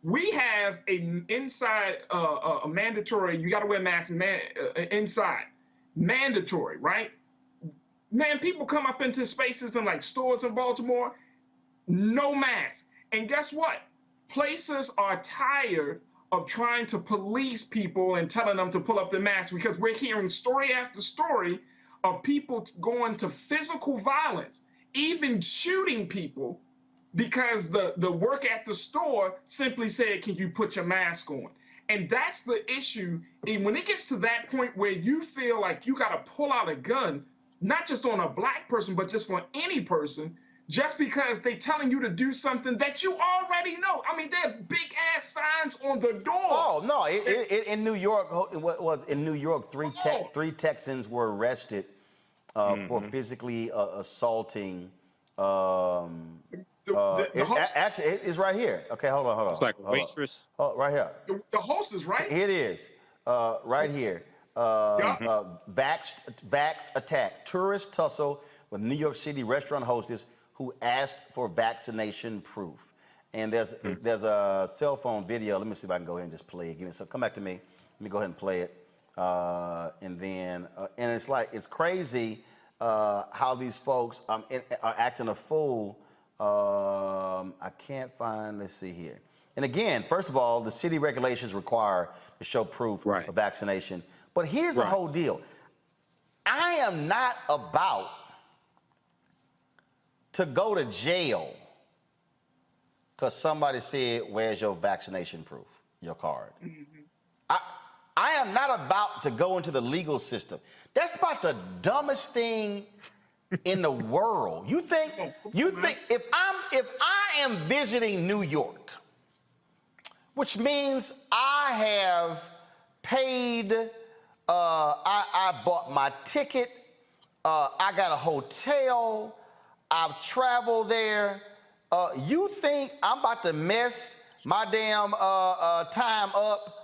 We have a mandatory, you got to wear a mask inside. Mandatory, right? Man, people come up into spaces in like stores in Baltimore, no mask. And guess what? Places are tired of trying to police people and telling them to pull up the mask, because we're hearing story after story of people going to physical violence, even shooting people, because the work at the store simply said, can you put your mask on? And that's the issue. And when it gets to that point where you feel like you got to pull out a gun, not just on a black person, but just for any person, just because they're telling you to do something that you already know. I mean, there are big ass signs on the door. Oh no! In New York, what was in New York? Three Texans were arrested for physically assaulting. Actually, it's right here. Okay, hold on. It's like a waitress. Oh, right here. The host is right. It is right here. Vax attack. Tourists tussle with New York City restaurant hostess who asked for vaccination proof. And there's a cell phone video. Let me see if I can go ahead and just play it. Give me some. Come back to me. Let me go ahead and play it. And then and it's like, it's crazy how these folks are acting a fool. I can't find. Let's see here. And again, first of all, the city regulations require to show proof of vaccination. But here's the whole deal. I am not about to go to jail because somebody said, where's your vaccination proof, your card? I am not about to go into the legal system. That's about the dumbest thing in the world. You think if I am visiting New York, which means I have paid, I bought my ticket, I got a hotel, I've traveled there. You think I'm about to mess my damn time up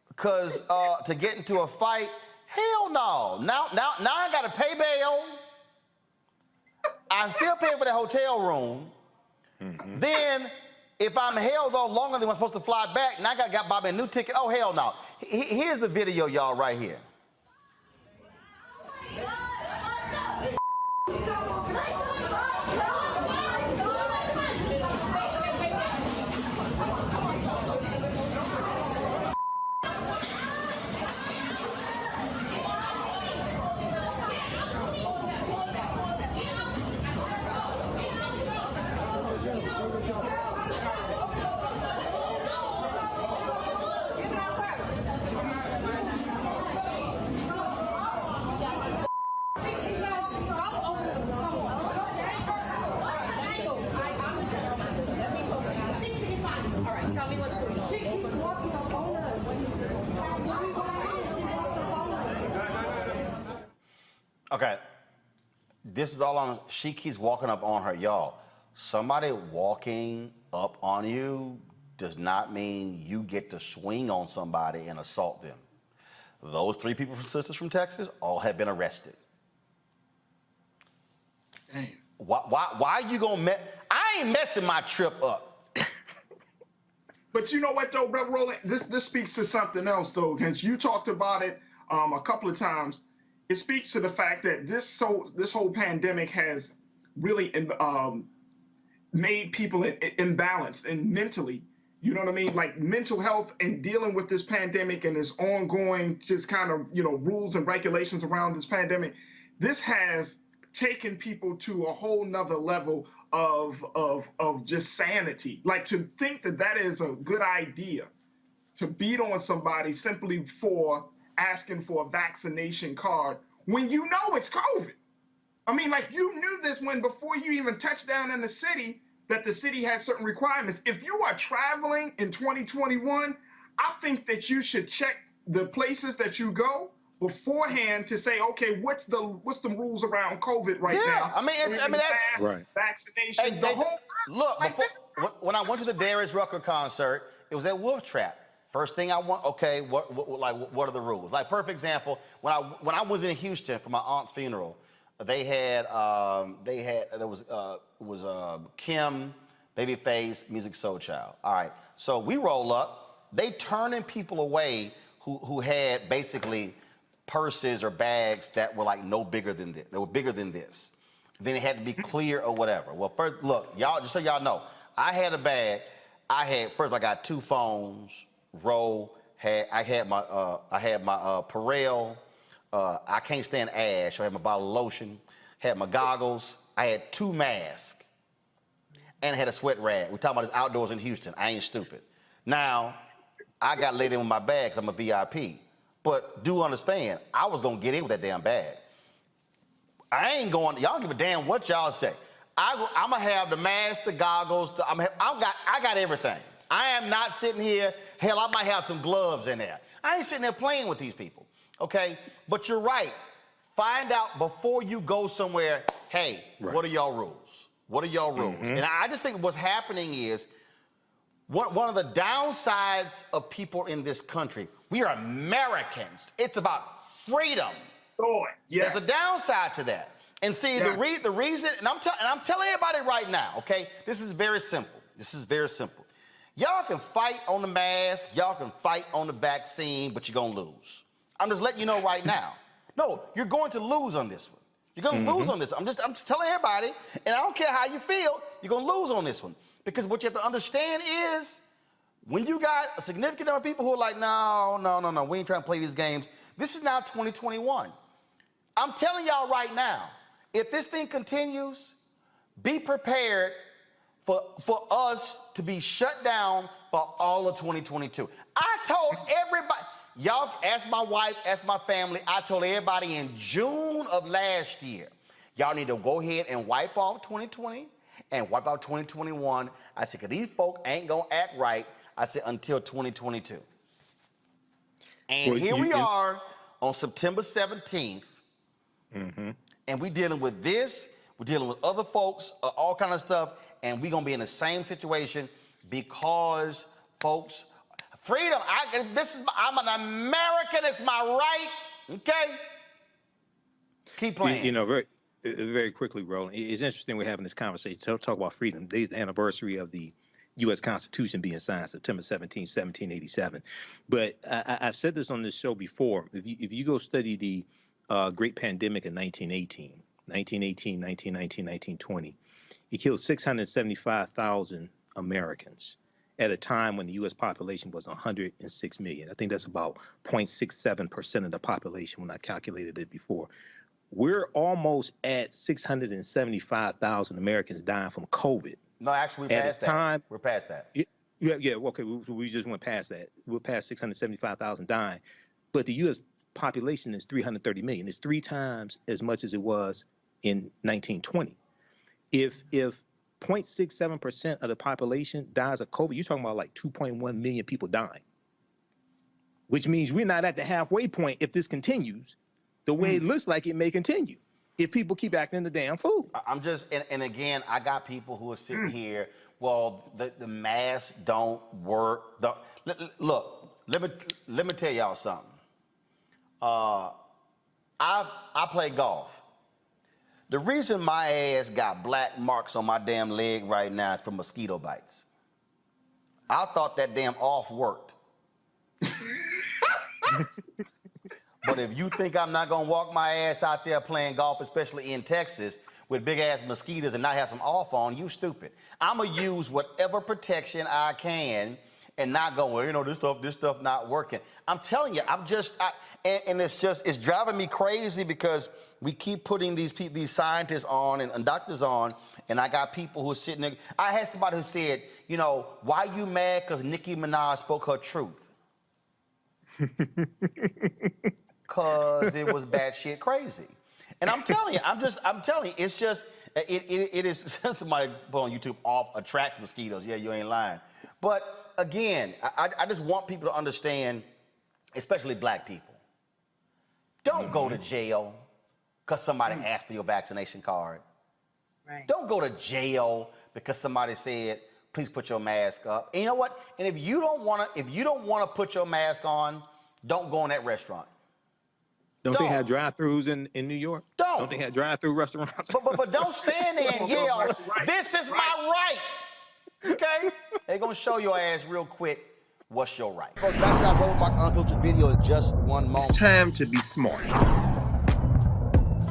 because to get into a fight? Hell no. Now I got to pay bail. I'm still paying for the hotel room. Then if I'm held on longer than I'm supposed to fly back, now I got to buy me a new ticket. Oh, hell no. Here's the video, y'all, right here. Okay, this is all on. She keeps walking up on her, y'all. Somebody walking up on you does not mean you get to swing on somebody and assault them. Those three people from Sisters from Texas all have been arrested. Damn. Why you gonna I ain't messing my trip up. But you know what though, Brother Roland, this speaks to something else though, because you talked about it a couple of times. It speaks to the fact that this whole pandemic has really made people imbalanced and mentally, you know what I mean? Like mental health and dealing with this pandemic and this ongoing just kind of, rules and regulations around this pandemic. This has taken people to a whole nother level of just sanity. Like to think that is a good idea to beat on somebody simply for asking for a vaccination card when you know it's COVID. I mean, like you knew this before you even touched down in the city, that the city has certain requirements. If you are traveling in 2021, I think that you should check the places that you go beforehand to say, okay, what's the rules around COVID right now? That's vaccination. Look, when I went to the Darius Rucker concert, it was at Wolf Trap. First thing I want, okay, what are the rules? Like, perfect example, when I was in Houston for my aunt's funeral, there was Kim, Babyface, Music Soul Child. All right, so we roll up. They turning people away who had basically purses or bags that were like no bigger than this. They were bigger than this. Then it had to be clear or whatever. Well, first, look, y'all, just so y'all know, I had a bag. First I got 2 phones, I had my Perel. I can't stand ash. I had my bottle of lotion, had my goggles. I had 2 masks, and I had a sweat rag. We're talking about this outdoors in Houston. I ain't stupid. Now, I got laid in with my bag 'cause I'm a VIP. But do understand, I was gonna get in with that damn bag. I ain't going, y'all don't give a damn what y'all say. I'm gonna have the mask, the goggles, I got everything. I am not sitting here, hell, I might have some gloves in there. I ain't sitting there playing with these people, okay? But you're right. Find out before you go somewhere, hey, what are y'all rules? What are y'all rules? And I just think what's happening is, one of the downsides of people in this country, we are Americans. It's about freedom. Oh, yes. There's a downside to that. And see, the reason, and I'm telling everybody right now, okay, this is very simple. This is very simple. Y'all can fight on the mask, y'all can fight on the vaccine, but you're gonna lose. I'm just letting you know right now. No, you're going to lose on this one. You're gonna lose on this. I'm just telling everybody, and I don't care how you feel, you're gonna lose on this one. Because what you have to understand is, when you got a significant number of people who are like, no, we ain't trying to play these games. This is now 2021. I'm telling y'all right now, if this thing continues, be prepared for us to be shut down for all of 2022. I told everybody, y'all, ask my wife, ask my family, I told everybody in June of last year, y'all need to go ahead and wipe off 2020 and wipe out 2021. I said, 'cause these folk ain't gonna act right, I said, until 2022. And here we are on September 17th, and we dealing with this, we're dealing with other folks, all kind of stuff, and we're gonna be in the same situation because, folks, freedom, I'm an American, it's my right, okay? Keep playing. You know, very quickly, Roland, it's interesting we're having this conversation, talk about freedom. Today's the anniversary of the U.S. Constitution being signed, September 17, 1787. But I've said this on this show before. If you go study the Great Pandemic in 1918, 1919, 1920, it killed 675,000 Americans at a time when the U.S. population was 106 million. I think that's about 0.67% of the population when I calculated it before. We're almost at 675,000 Americans dying from COVID. No, actually, we're past that. We're past that. Yeah, okay, we just went past that. We're past 675,000 dying. But the U.S. population is 330 million. It's 3 times as much as it was in 1920. If 0.67% of the population dies of COVID, you're talking about like 2.1 million people dying, which means we're not at the halfway point if this continues the way it looks like it may continue if people keep acting the damn fool. I'm just, and again, I got people who are sitting here, well, the masks don't work. Look, let me tell y'all something. I play golf. The reason my ass got black marks on my damn leg right now is from mosquito bites. I thought that damn off worked. But if you think I'm not gonna walk my ass out there playing golf, especially in Texas, with big ass mosquitoes and not have some off on, you stupid. I'm gonna use whatever protection I can and not go, well, you know, this stuff not working. I'm telling you, and it's driving me crazy because we keep putting these scientists on and doctors on, and I got people who are sitting there. I had somebody who said, you know, why you mad because Nicki Minaj spoke her truth? Because it was batshit crazy. And I'm telling you, it's just, it is, somebody put on YouTube, off attracts mosquitoes. Yeah, you ain't lying. But again, I just want people to understand, especially black people, don't go to jail because somebody asked for your vaccination card. Right. Don't go to jail because somebody said, please put your mask up. And you know what? And if you don't want to put your mask on, don't go in that restaurant. Don't they have drive-thrus in New York? Don't they have drive-thru restaurants? But don't stand there and yell, this is my right. Okay? They're gonna show your ass real quick what's your right. Folks, back to our Roland Martin unfiltered video in just one moment. It's time to be smart.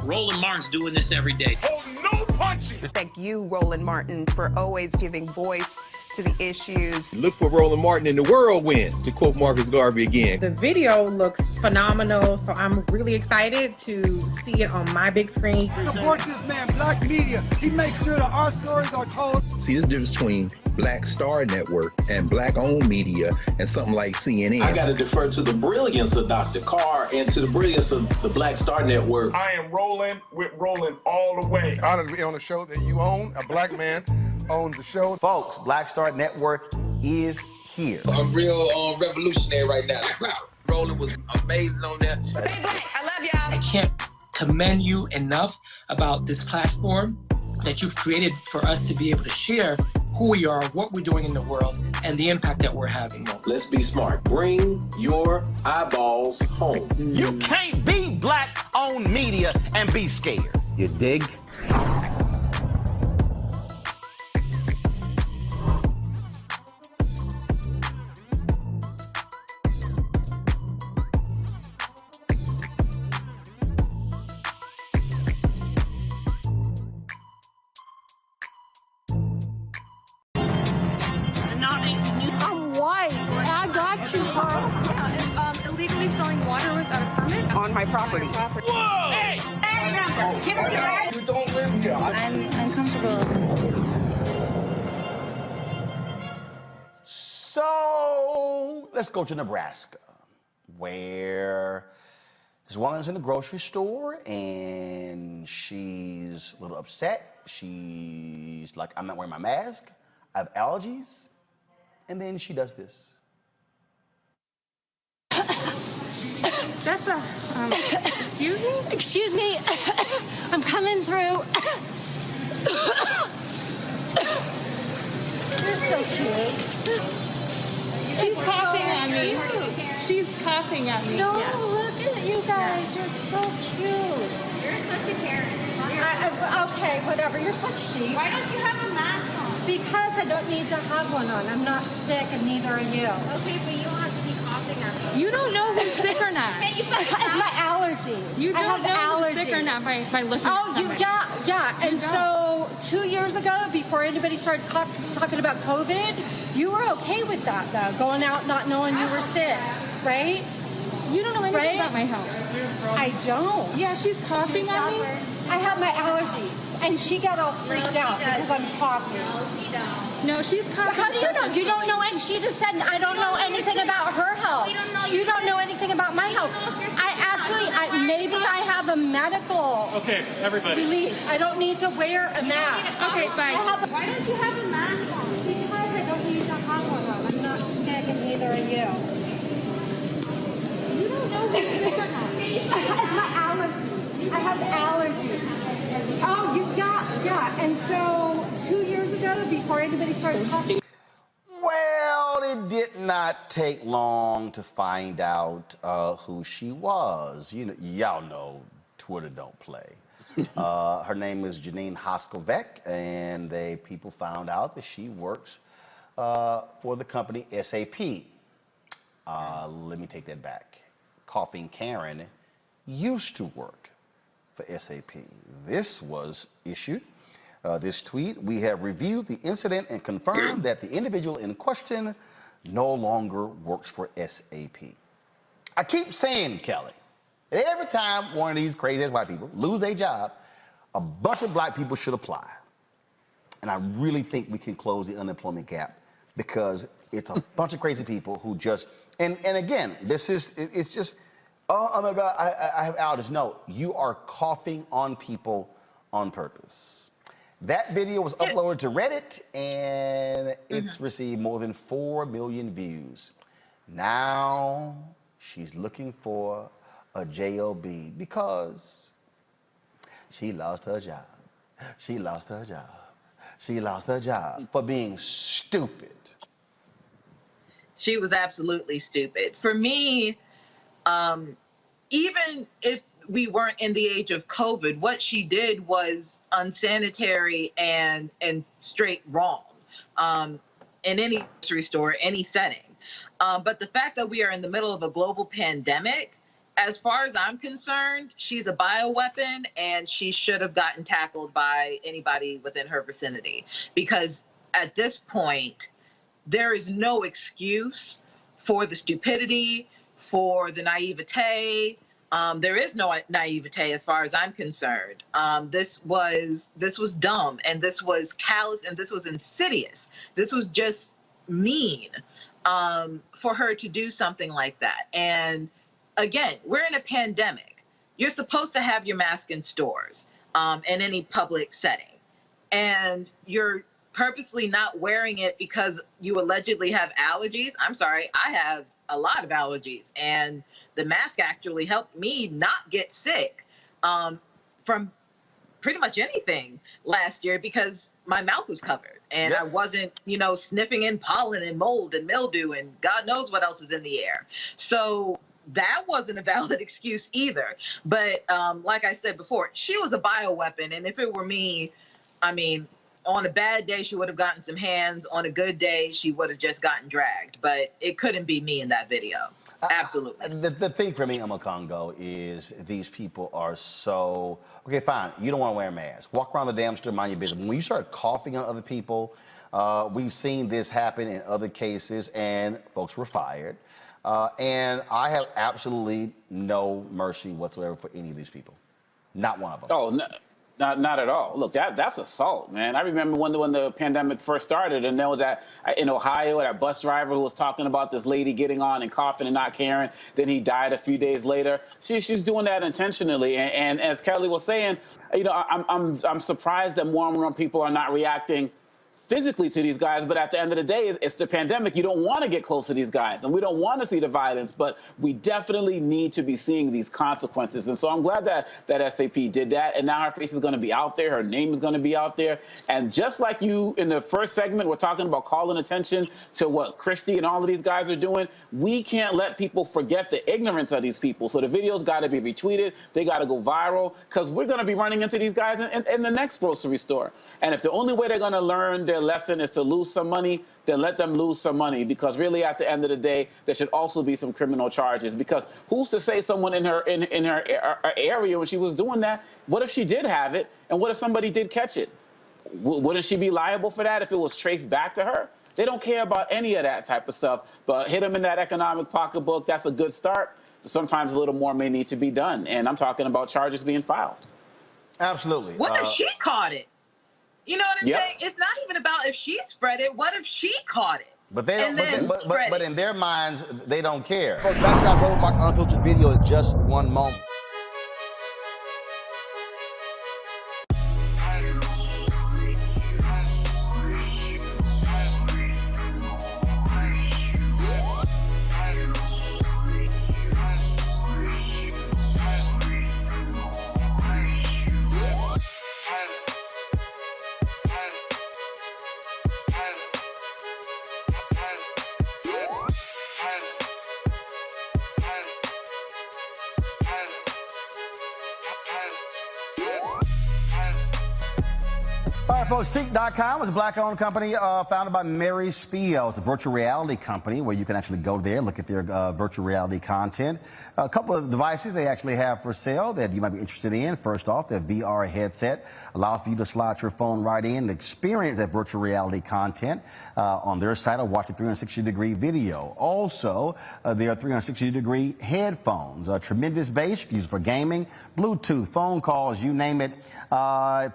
Roland Martin's doing this every day. Oh, no punches! Thank you, Roland Martin, for always giving voice to the issues. Look for Roland Martin in the whirlwind, to quote Marcus Garvey again. The video looks phenomenal, so I'm really excited to see it on my big screen. Support this man, Black Media. He makes sure that our stories are told. See, this difference between Black Star Network and Black-owned media and something like CNN. I got to defer to the brilliance of Dr. Carr and to the brilliance of the Black Star Network. I am rolling with Roland all the way. Honored to be on a show that you own. A black man owns the show. Folks, Black Star Network is here. I'm real revolutionary right now. Roland was amazing on there. Hey, Black, I love y'all. I can't commend you enough about this platform that you've created for us to be able to share who we are, what we're doing in the world, and the impact that we're having. Let's be smart. Bring your eyeballs home. You can't be Black-owned media and be scared. You dig? I'm white. I got you, girl. Illegally selling water without a permit on my property. Whoa! Hey, give me your right. You don't live here. I'm uncomfortable. So let's go to Nebraska, where this woman's in the grocery store and she's a little upset. She's like, I'm not wearing my mask. I have allergies. And then she does this. That's a, excuse me? Excuse me. I'm coming through. You're so cute. She's coughing on me. She's coughing at me. No, yes. look at you guys. You're so cute. You're such a Karen. Okay, whatever. You're such chic. Why don't you have a mask on? Because I don't need to have one on. I'm not sick, and neither are you. Okay, but you don't have to keep coughing at me. You don't know who's sick or not. Can you put It's my allergies. You I don't have know allergies. who's sick or not by looking at somebody. Yeah. And so 2 years ago, before anybody started talking about COVID, you were okay with that, though, going out not knowing you were sick, right? You don't know anything about my health. I don't. Yeah, she's coughing at me. I have my allergies, and she got all freaked out because I'm coughing. No, she don't. No, she's coughing. How do you know? You don't know, and she just said, I don't know anything about her health. You don't know anything about my health. Maybe I have a medical release. I don't need to wear a mask. Okay, bye. Why don't you have a mask on? Because I don't need to have one on. I'm not sick, and neither are you. You don't know who's sick or not. I have allergies. Oh, yeah. And so 2 years ago, before anybody started talking. Well, it did not take long to find out who she was. Y'all know Twitter don't play. Her name is Janine Hoskovec, and people found out that she works for the company SAP. Let me take that back. Coughing Karen used to work for SAP. This was issued. This tweet, we have reviewed the incident and confirmed that the individual in question no longer works for SAP. I keep saying, Kelly, every time one of these crazy-ass white people lose their job, a bunch of black people should apply. And I really think we can close the unemployment gap because it's a bunch of crazy people who just, and again, it's just, oh my God, I have allergies. No, you are coughing on people on purpose. That video was uploaded to Reddit, and it's received more than 4 million views. Now she's looking for a job because she lost her job. She lost her job. She lost her job for being stupid. She was absolutely stupid. For me, even if we weren't in the age of COVID, what she did was unsanitary and straight wrong. in any grocery store, any setting. But the fact that we are in the middle of a global pandemic, as far as I'm concerned, she's a bioweapon and she should have gotten tackled by anybody within her vicinity. Because at this point, there is no excuse for the stupidity, for the naivete. There is no naivete as far as I'm concerned. This was dumb, and this was callous, and this was insidious. This was just mean for her to do something like that. And again, we're in a pandemic. You're supposed to have your mask in stores, in any public setting, and you're purposely not wearing it because you allegedly have allergies. I'm sorry, I have a lot of allergies, and the mask actually helped me not get sick from pretty much anything last year because my mouth was covered and I wasn't, sniffing in pollen and mold and mildew and God knows what else is in the air. So that wasn't a valid excuse either. But like I said before, she was a bioweapon. And if it were me, I mean, on a bad day, she would have gotten some hands. On a good day, she would have just gotten dragged. But it couldn't be me in that video. Absolutely. The thing for me, Emma Congo, is these people are so, okay, fine, you don't want to wear a mask. Walk around the damn store, mind your business. When you start coughing on other people, we've seen this happen in other cases, and folks were fired. And I have absolutely no mercy whatsoever for any of these people. Not one of them. Oh, no. Not at all. Look, that's assault, man. I remember when the pandemic first started, and there was that in Ohio, that bus driver who was talking about this lady getting on and coughing and not caring. Then he died a few days later. She's doing that intentionally. And as Kelly was saying, I'm surprised that more and more people are not reacting physically to these guys, but at the end of the day, it's the pandemic. You don't want to get close to these guys, and we don't want to see the violence, but we definitely need to be seeing these consequences. And so I'm glad that SAP did that, and now her face is going to be out there, her name is going to be out there. And just like you in the first segment, we're talking about calling attention to what Christie and all of these guys are doing. We can't let people forget the ignorance of these people. So the videos got to be retweeted, they got to go viral, because we're going to be running into these guys in the next grocery store. And if the only way they're going to learn their lesson is to lose some money, then let them lose some money, because really at the end of the day, there should also be some criminal charges, because who's to say someone in her area when she was doing that, what if she did have it, and what if somebody did catch it? Wouldn't she be liable for that if it was traced back to her? They don't care about any of that type of stuff, but hit them in that economic pocketbook, that's a good start. But sometimes a little more may need to be done, and I'm talking about charges being filed. Absolutely. What if she caught it? You know what I'm saying? It's not even about if she spread it. What if she caught it? But they don't. But in their minds, they don't care. Folks, back to that Roland Martin Unfiltered video in just one moment. Seek.com is a black-owned company founded by Mary Spiel. It's a virtual reality company where you can actually go there, look at their virtual reality content. A couple of devices they actually have for sale that you might be interested in. First off, their VR headset allows for you to slide your phone right in and experience that virtual reality content on their site or watch a 360-degree video. Also, there are 360-degree headphones, tremendous bass, used for gaming, Bluetooth, phone calls, you name it.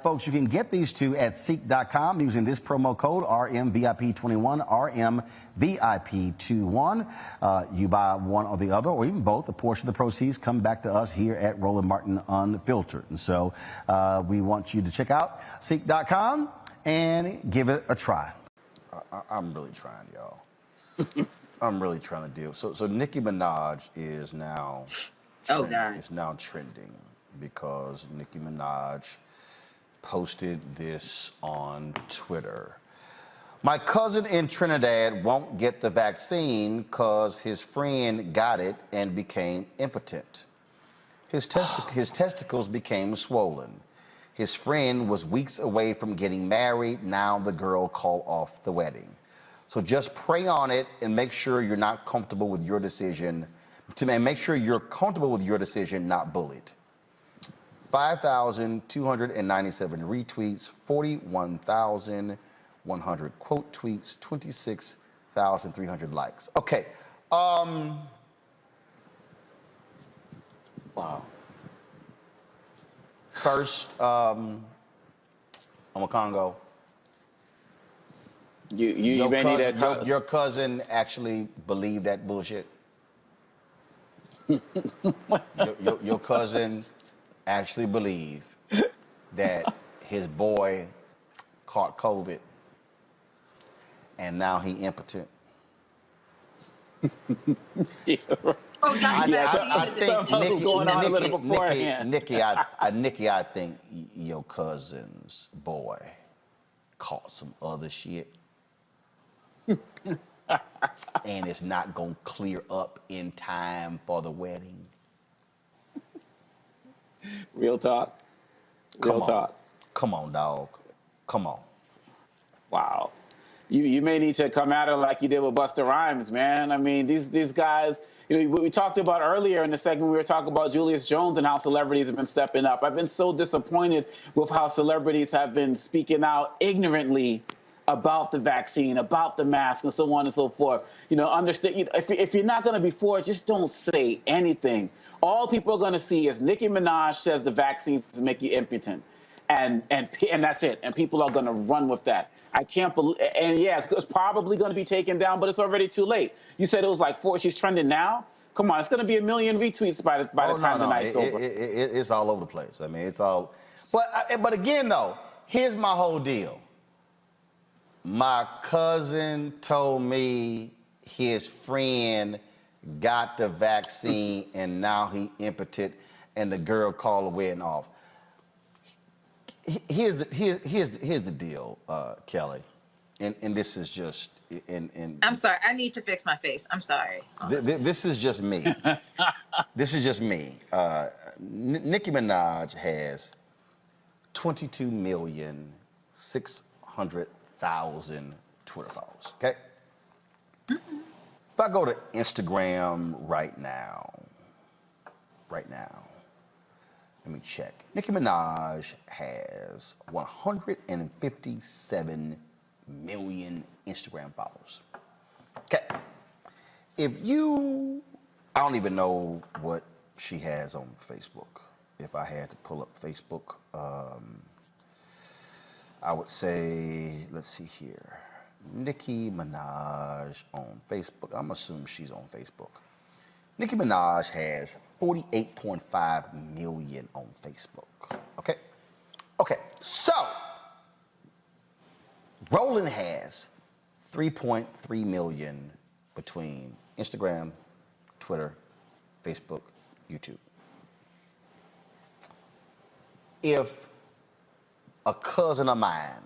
Folks, you can get these two at Seek.com using this promo code RMVIP21, RMVIP21. You buy one or the other, or even both, a portion of the proceeds come back to us here at Roland Martin Unfiltered. And so we want you to check out Seek.com and give it a try. I'm really trying, y'all. I'm really trying to deal. So Nicki Minaj is now trending because Nicki Minaj posted this on Twitter. My cousin in Trinidad won't get the vaccine because his friend got it and became impotent. His testicles became swollen. His friend was weeks away from getting married. Now the girl called off the wedding. So just pray on it and make sure you're not comfortable with your decision. Make sure you're comfortable with your decision, not bullied. 5,297 retweets, 41,100 quote tweets, 26,300 likes. Okay. Wow. First, Congo. You may need a your cousin actually believed that bullshit. your cousin actually believed that his boy caught COVID and now he impotent. I think Nicki, I think your cousin's boy caught some other shit. And it's not gonna clear up in time for the wedding. Real talk. Real talk. Come on, dog. Come on. Wow. You may need to come at her like you did with Busta Rhymes, man. I mean, these guys, we talked about earlier in the segment, we were talking about Julius Jones and how celebrities have been stepping up. I've been so disappointed with how celebrities have been speaking out ignorantly about the vaccine, about the mask, and so on and so forth. Understand, if you're not going to be for it, just don't say anything. All people are going to see is Nicki Minaj says the vaccines make you impotent. And that's it. And people are going to run with that. I can't believe, and yes, it's probably going to be taken down, but it's already too late. You said it was like 4, she's trending now? Come on, it's going to be 1 million retweets by the time the night's over. It's all over the place. I mean, it's all, but again though, here's my whole deal. My cousin told me his friend got the vaccine and now he impotent and the girl called the wedding off. Here's the deal, Kelly, and this is just I'm sorry, I need to fix my face. I'm sorry. This is just me. This is just me. Nicki Minaj has 22,600,000 Twitter followers. Okay. Mm-hmm. If I go to Instagram right now. Let me check. Nicki Minaj has 157 million Instagram followers. Okay. I don't even know what she has on Facebook. If I had to pull up Facebook, I would say, let's see here. Nicki Minaj on Facebook. I'm assuming she's on Facebook. Nicki Minaj has 48.5 million on Facebook. Okay? Okay, so Roland has 3.3 million between Instagram, Twitter, Facebook, YouTube. If a cousin of mine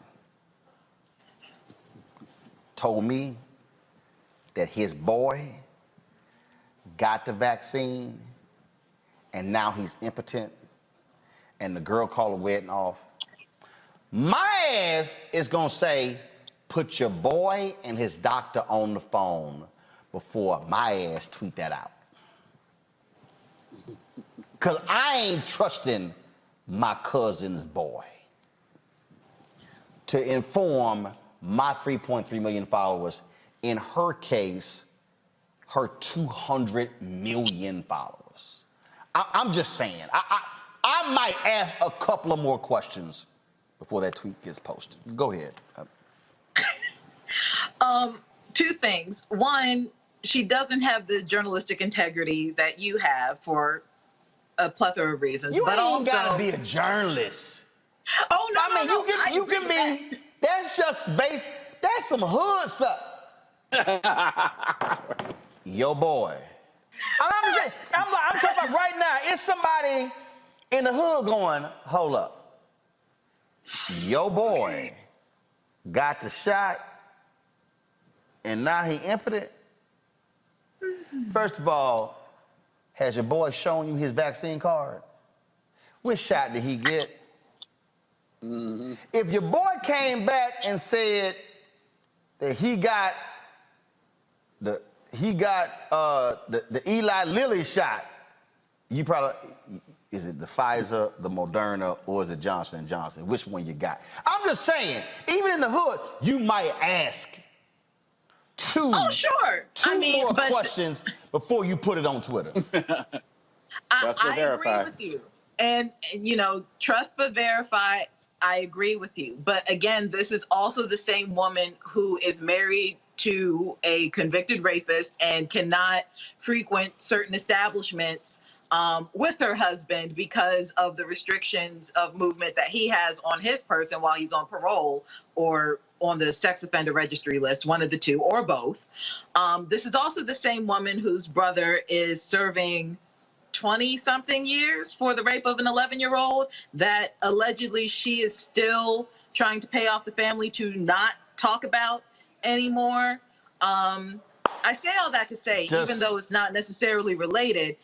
told me that his boy got the vaccine and now he's impotent and the girl called the wedding off, my ass is gonna say, put your boy and his doctor on the phone before my ass tweet that out. Cause I ain't trusting my cousin's boy to inform my 3.3 million followers, in her case, her 200 million followers. I'm just saying, I might ask a couple of more questions before that tweet gets posted. Go ahead. 2 things. One, she doesn't have the journalistic integrity that you have for a plethora of reasons. You but ain't also gotta be a journalist. Oh no! I mean, you can be. That's just that's some hood stuff. Yo, boy. I'm talking about right now. It's somebody in the hood going, hold up. Yo, boy got the shot, and now he impotent. First of all, has your boy shown you his vaccine card? Which shot did he get? Mm-hmm. If your boy came back and said that he got the Eli Lilly shot, you probably, is it the Pfizer, the Moderna, or is it Johnson & Johnson? Which one you got? I'm just saying, even in the hood, you might ask two more questions before you put it on Twitter. I agree with you. And, you know, trust but verify, I agree with you. But again, this is also the same woman who is married to a convicted rapist and cannot frequent certain establishments with her husband because of the restrictions of movement that he has on his person while he's on parole or on the sex offender registry list, one of the two or both. This is also the same woman whose brother is serving 20-something years for the rape of an 11-year-old that allegedly she is still trying to pay off the family to not talk about anymore. I say all that to say, even though it's not necessarily related,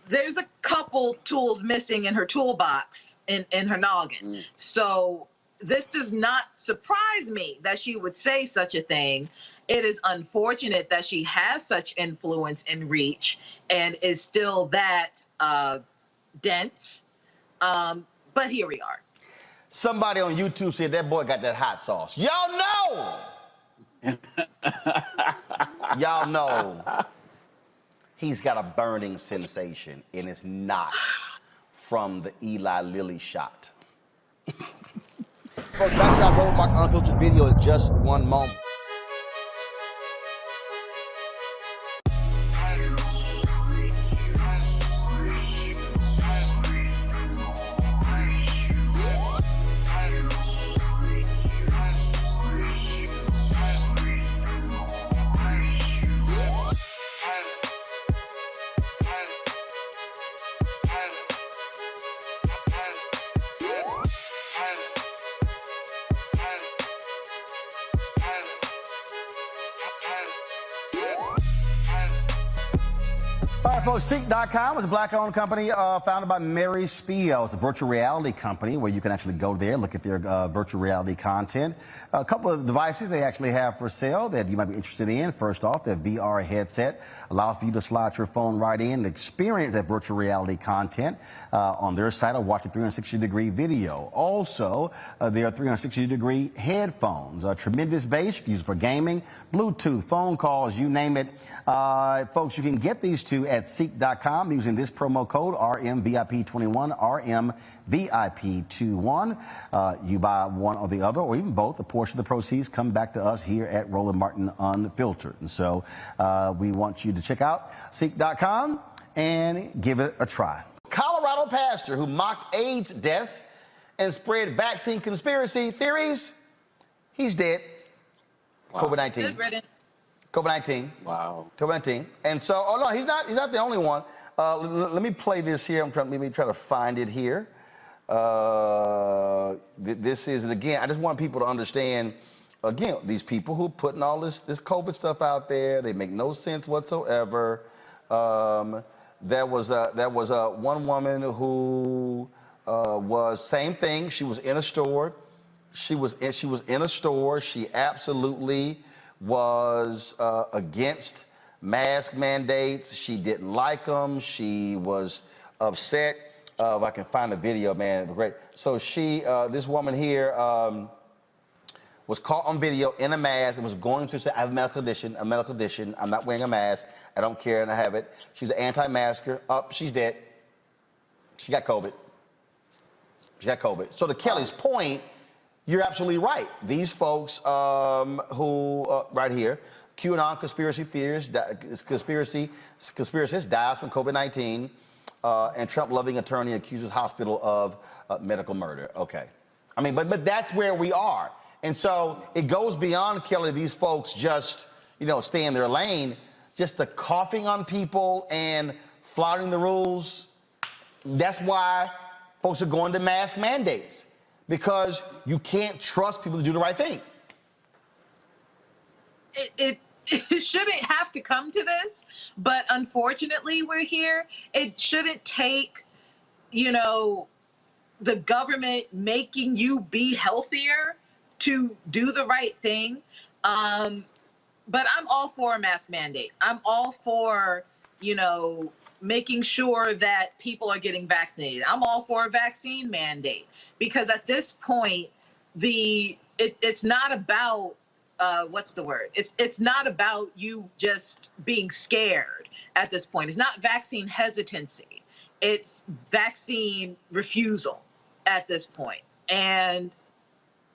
there's a couple tools missing in her toolbox, in her noggin. So this does not surprise me that she would say such a thing. It is unfortunate that she has such influence and reach and is still that dense. But here we are. Somebody on YouTube said that boy got that hot sauce. Y'all know. Y'all know he's got a burning sensation, and it's not from the Eli Lilly shot. Folks, back to our Roland Martin Unfiltered video in just one moment. All right, folks, Seek.com is a black-owned company founded by Mary Spiel. It's a virtual reality company where you can actually go there, look at their virtual reality content. A couple of devices they actually have for sale that you might be interested in. First off, their VR headset allows for you to slide your phone right in and experience that virtual reality content on their site or watch a 360-degree video. Also, there are 360-degree headphones, tremendous bass, you can use it for gaming, Bluetooth, phone calls, you name it. Folks, you can get these two at Seek.com using this promo code RMVIP21, RMVIP21. You buy one or the other, or even both, a portion of the proceeds come back to us here at Roland Martin Unfiltered. And so we want you to check out Seek.com and give it a try. Colorado pastor who mocked AIDS deaths and spread vaccine conspiracy theories, he's dead. Wow. COVID-19. Good riddance. COVID-19. Wow. COVID-19. And so, oh no, he's not the only one. Let me play this here. Let me try to find it here. This is, again, I just want people to understand, again, these people who are putting all this COVID stuff out there, they make no sense whatsoever. There was one woman who was, same thing, she was in a store. She was in a store. She absolutely was against mask mandates. She didn't like them. She was upset. If I can find the video, man, great. So she, this woman here, was caught on video in a mask and was going through, I have a medical condition, I'm not wearing a mask, I don't care, and I have it. She's an anti-masker. She's dead. She got COVID. She got COVID. So to Kelly's point, you're absolutely right. These folks who, right here, QAnon conspiracy theorists, conspiracists dies from COVID-19, and Trump-loving attorney accuses hospital of medical murder. Okay. I mean, but that's where we are. And so it goes beyond, Kelly, these folks just, stay in their lane. Just the coughing on people and flouting the rules. That's why folks are going to mask mandates. Because you can't trust people to do the right thing. It shouldn't have to come to this, but unfortunately we're here. It shouldn't take, the government making you be healthier to do the right thing. But I'm all for a mask mandate. I'm all for, making sure that people are getting vaccinated. I'm all for a vaccine mandate, because at this point, it's not about what's the word? It's not about you just being scared at this point. It's not vaccine hesitancy. It's vaccine refusal at this point. And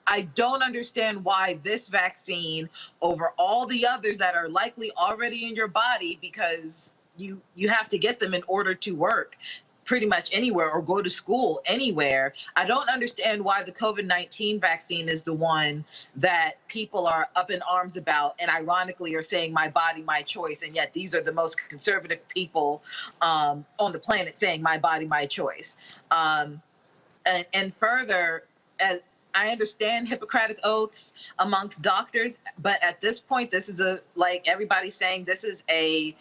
I don't understand why this vaccine over all the others that are likely already in your body, because you have to get them in order to work pretty much anywhere or go to school anywhere. I don't understand why the COVID-19 vaccine is the one that people are up in arms about, and ironically are saying my body, my choice. And yet these are the most conservative people on the planet saying my body, my choice. And further, as I understand Hippocratic oaths amongst doctors, but at this point, this is like everybody's saying, this is a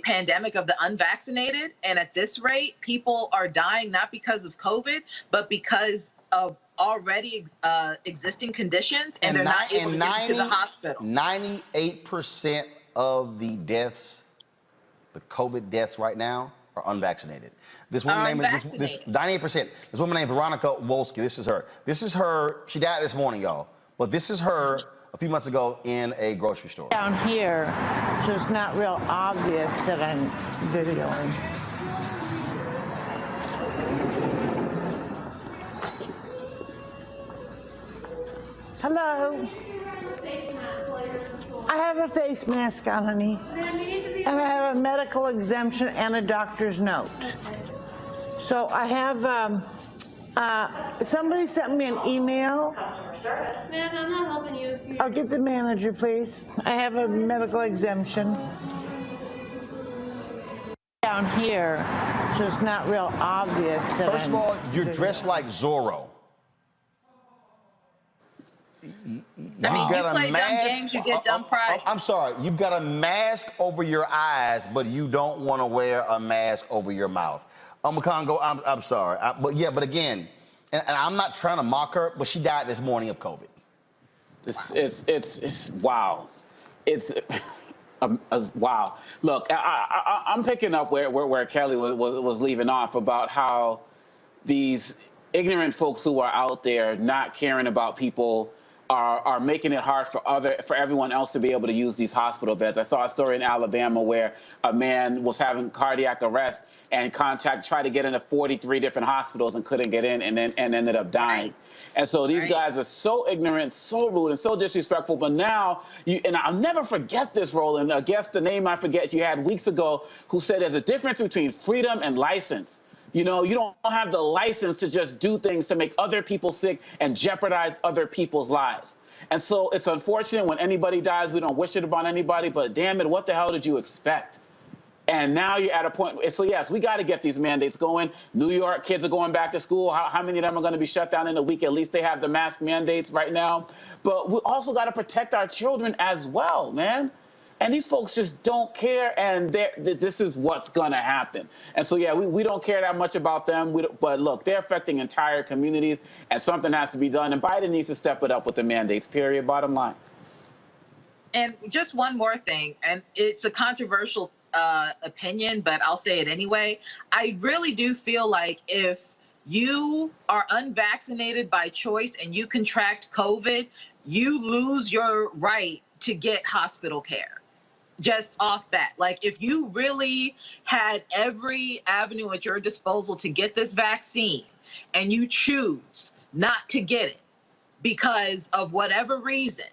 pandemic of the unvaccinated. And at this rate, people are dying not because of COVID, but because of already existing conditions, and they're not able to get to the hospital. 98% of the deaths, the COVID deaths right now, are unvaccinated. This woman named 98%. This woman named Veronica Walsh. This is her. She died this morning, y'all. But this is her a few months ago in a grocery store. Down here, so it's not real obvious that I'm videoing. Hello. I have a face mask on, honey. And I have a medical exemption and a doctor's note. So I have, somebody sent me an email. Ma'am, I'm not helping you. I'll get the manager, please. I have a medical exemption. Down here, so it's not real obvious that First of all, you're dressed like Zorro. You play dumb games, you get dumb prizes. I'm sorry, you've got a mask over your eyes, but you don't want to wear a mask over your mouth. Congo, I'm sorry, but again, and I'm not trying to mock her, but she died this morning of COVID. It's wow, it's wow. Look, I'm picking up where Kelly was leaving off about how these ignorant folks who are out there not caring about people are making it hard for everyone else to be able to use these hospital beds. I saw a story in Alabama where a man was having cardiac arrest and tried to get into 43 different hospitals and couldn't get in, and ended up dying. And so these guys are so ignorant, so rude, and so disrespectful. But now, and I'll never forget this, Roland. I guess the name I forget you had weeks ago, who said there's a difference between freedom and license. You don't have the license to just do things to make other people sick and jeopardize other people's lives. And so it's unfortunate when anybody dies. We don't wish it upon anybody, but damn it, what the hell did you expect? And now you're at a point. So yes, we got to get these mandates going. New York kids are going back to school. How many of them are going to be shut down in a week? At least they have the mask mandates right now. But we also got to protect our children as well, man. And these folks just don't care, and this is what's going to happen. And so, yeah, we don't care that much about them. But look, they're affecting entire communities, and something has to be done. And Biden needs to step it up with the mandates, period, bottom line. And just one more thing, and it's a controversial opinion, but I'll say it anyway. I really do feel like if you are unvaccinated by choice and you contract COVID, you lose your right to get hospital care. Just off bat. Like, if you really had every avenue at your disposal to get this vaccine and you choose not to get it because of whatever reason,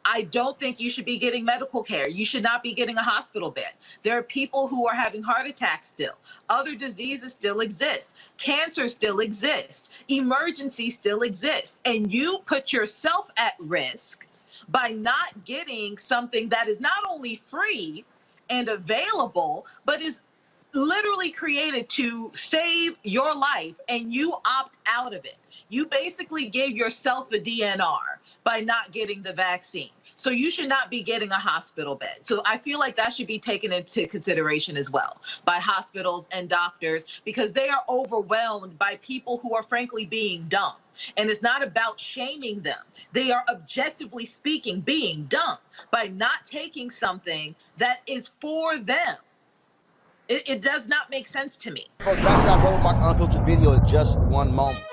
I don't think you should be getting medical care. You should not be getting a hospital bed. There are people who are having heart attacks still. Other diseases still exist. Cancer still exists. Emergencies still exist. And you put yourself at risk by not getting something that is not only free and available, but is literally created to save your life, and you opt out of it. You basically gave yourself a DNR by not getting the vaccine. So you should not be getting a hospital bed. So I feel like that should be taken into consideration as well by hospitals and doctors, because they are overwhelmed by people who are frankly being dumb. And it's not about shaming them. They are objectively speaking being dumb by not taking something that is for them. It does not make sense to me. Folks, back to that Roland Martin Unfiltered video in just one moment.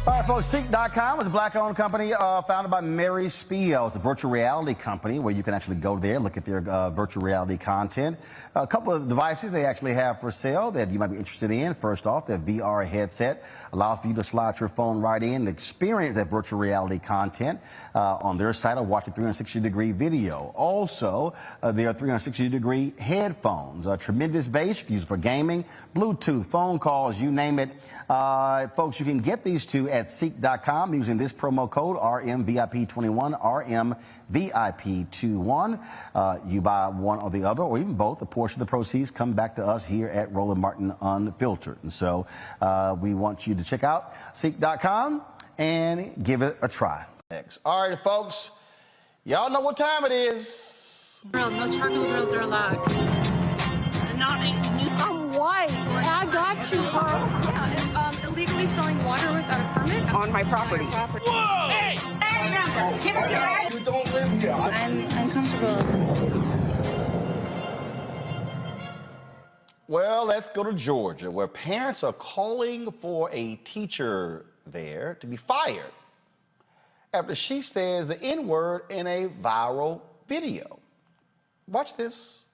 All right, folks, Seek.com is a black-owned company founded by Mary Spiel. It's a virtual reality company where you can actually go there, look at their virtual reality content. A couple of devices they actually have for sale that you might be interested in. First off, their VR headset allows for you to slide your phone right in and experience that virtual reality content on their site or watch a 360-degree video. Also, there are 360-degree headphones, tremendous bass, used for gaming, Bluetooth, phone calls, you name it. Folks, you can get these two at Seek.com using this promo code RMVIP21, RMVIP21. You buy one or the other, or even both. A portion of the proceeds come back to us here at Roland Martin Unfiltered. And so we want you to check out Seek.com and give it a try. Next. All right, folks, y'all know what time it is. No charcoal grills are allowed. I'm white. I got you, Carl. Illegally selling water without a permit on my property. Whoa! Hey! You don't live here. I'm uncomfortable. Well, let's go to Georgia, where parents are calling for a teacher there to be fired after she says the N-word in a viral video. Watch this.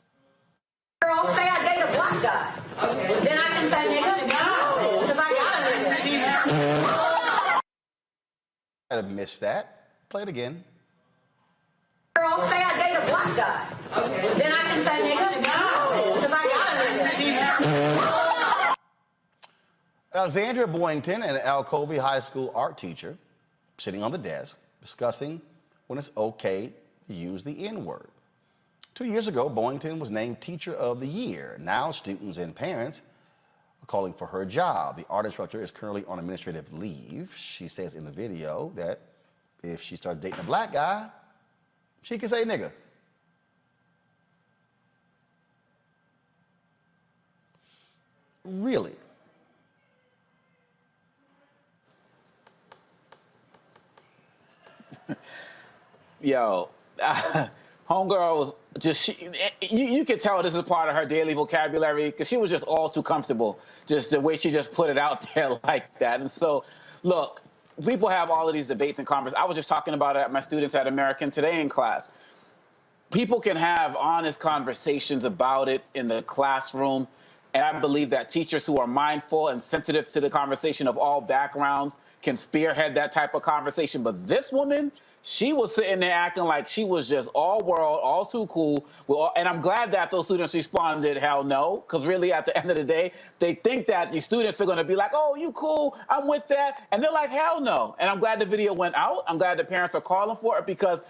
Girl, say I date a black guy. Okay. Then I can say nigga. No, because I got a nigga. I missed that. Play it again. Girl, say I date a black guy. Okay. Then I can say nigga. No, because I got a nigga. Alexandria Boynton, an Alcovey High School art teacher, sitting on the desk discussing when it's okay to use the N-word. 2 years ago, Boynton was named Teacher of the Year. Now students and parents are calling for her job. The art instructor is currently on administrative leave. She says in the video that if she starts dating a black guy, she can say nigga. Really? Yo, homegirl was just, you could tell this is part of her daily vocabulary because she was just all too comfortable, just the way she just put it out there like that. And so, look, people have all of these debates and conversations. I was just talking about it at my students at American Today in class. People can have honest conversations about it in the classroom, and I believe that teachers who are mindful and sensitive to the conversation of all backgrounds can spearhead that type of conversation. But this woman, she was sitting there acting like she was just all world, all too cool. And I'm glad that those students responded, hell no, because really at the end of the day, they think that the students are going to be like, oh, you cool, I'm with that. And they're like, hell no. And I'm glad the video went out. I'm glad the parents are calling for it because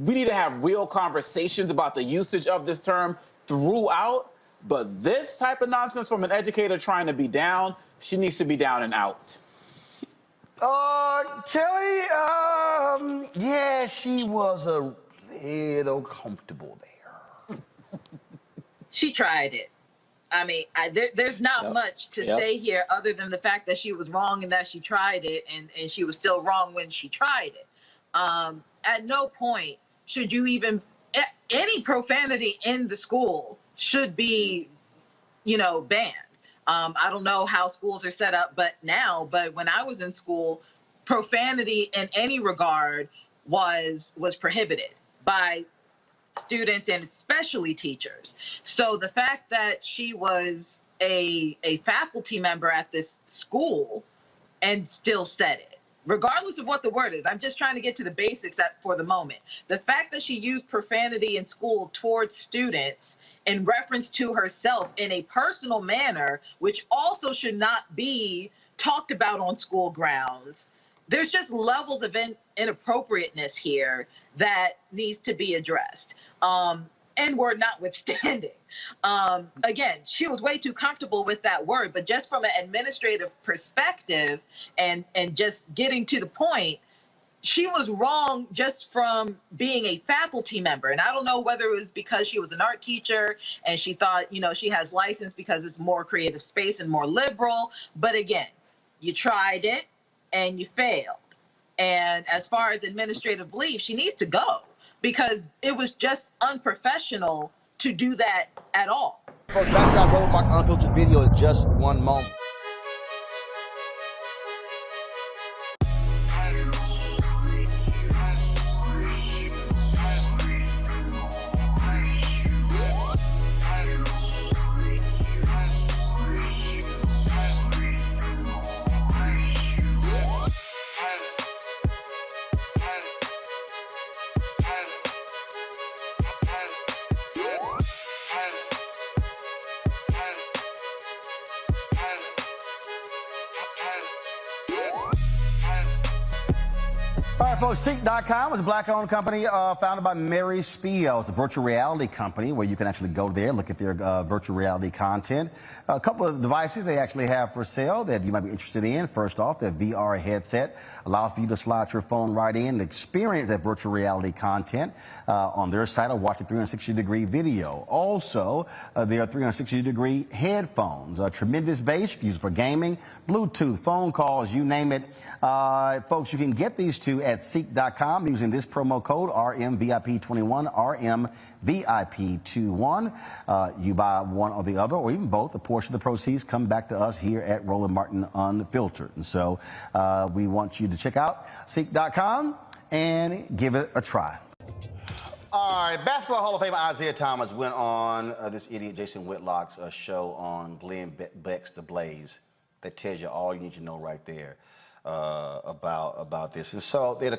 we need to have real conversations about the usage of this term throughout. But this type of nonsense from an educator trying to be down, she needs to be down and out. Kelly, yeah, she was a little comfortable there. She tried it. I mean, there's not much to say here other than the fact that she was wrong and that she tried it, and she was still wrong when she tried it. At no point should you even, any profanity in the school should be, banned. I don't know how schools are set up, but when I was in school, profanity in any regard was prohibited by students and especially teachers. So the fact that she was a faculty member at this school and still said it regardless of what the word is. I'm just trying to get to the basics for the moment. The fact that she used profanity in school towards students in reference to herself in a personal manner, which also should not be talked about on school grounds. There's just levels of inappropriateness here that needs to be addressed. N-word notwithstanding. Again, she was way too comfortable with that word, but just from an administrative perspective and just getting to the point, she was wrong just from being a faculty member. And I don't know whether it was because she was an art teacher and she thought, you know, she has license because it's more creative space and more liberal. But again, you tried it and you failed. And as far as administrative leave, she needs to go, because it was just unprofessional to do that at all. Folks, back to our Roland Martin Unfiltered video in just one moment. All right, folks, Seek.com is a black-owned company founded by Mary Spiel. It's a virtual reality company where you can actually go there, look at their virtual reality content. A couple of devices they actually have for sale that you might be interested in. First off, their VR headset allows for you to slide your phone right in and experience that virtual reality content on their site or watch a 360-degree video. Also, their 360-degree headphones, tremendous bass, you can use it for gaming, Bluetooth, phone calls, you name it. Folks, you can get these two at Seek.com using this promo code RMVIP21, RMVIP21. You buy one or the other, or even both. A portion of the proceeds come back to us here at Roland Martin Unfiltered. And so we want you to check out Seek.com and give it a try. All right, Basketball Hall of Famer Isaiah Thomas went on this idiot Jason Whitlock's show on Glenn Beck's The Blaze. That tells you all you need to know right there. About this. And so they had a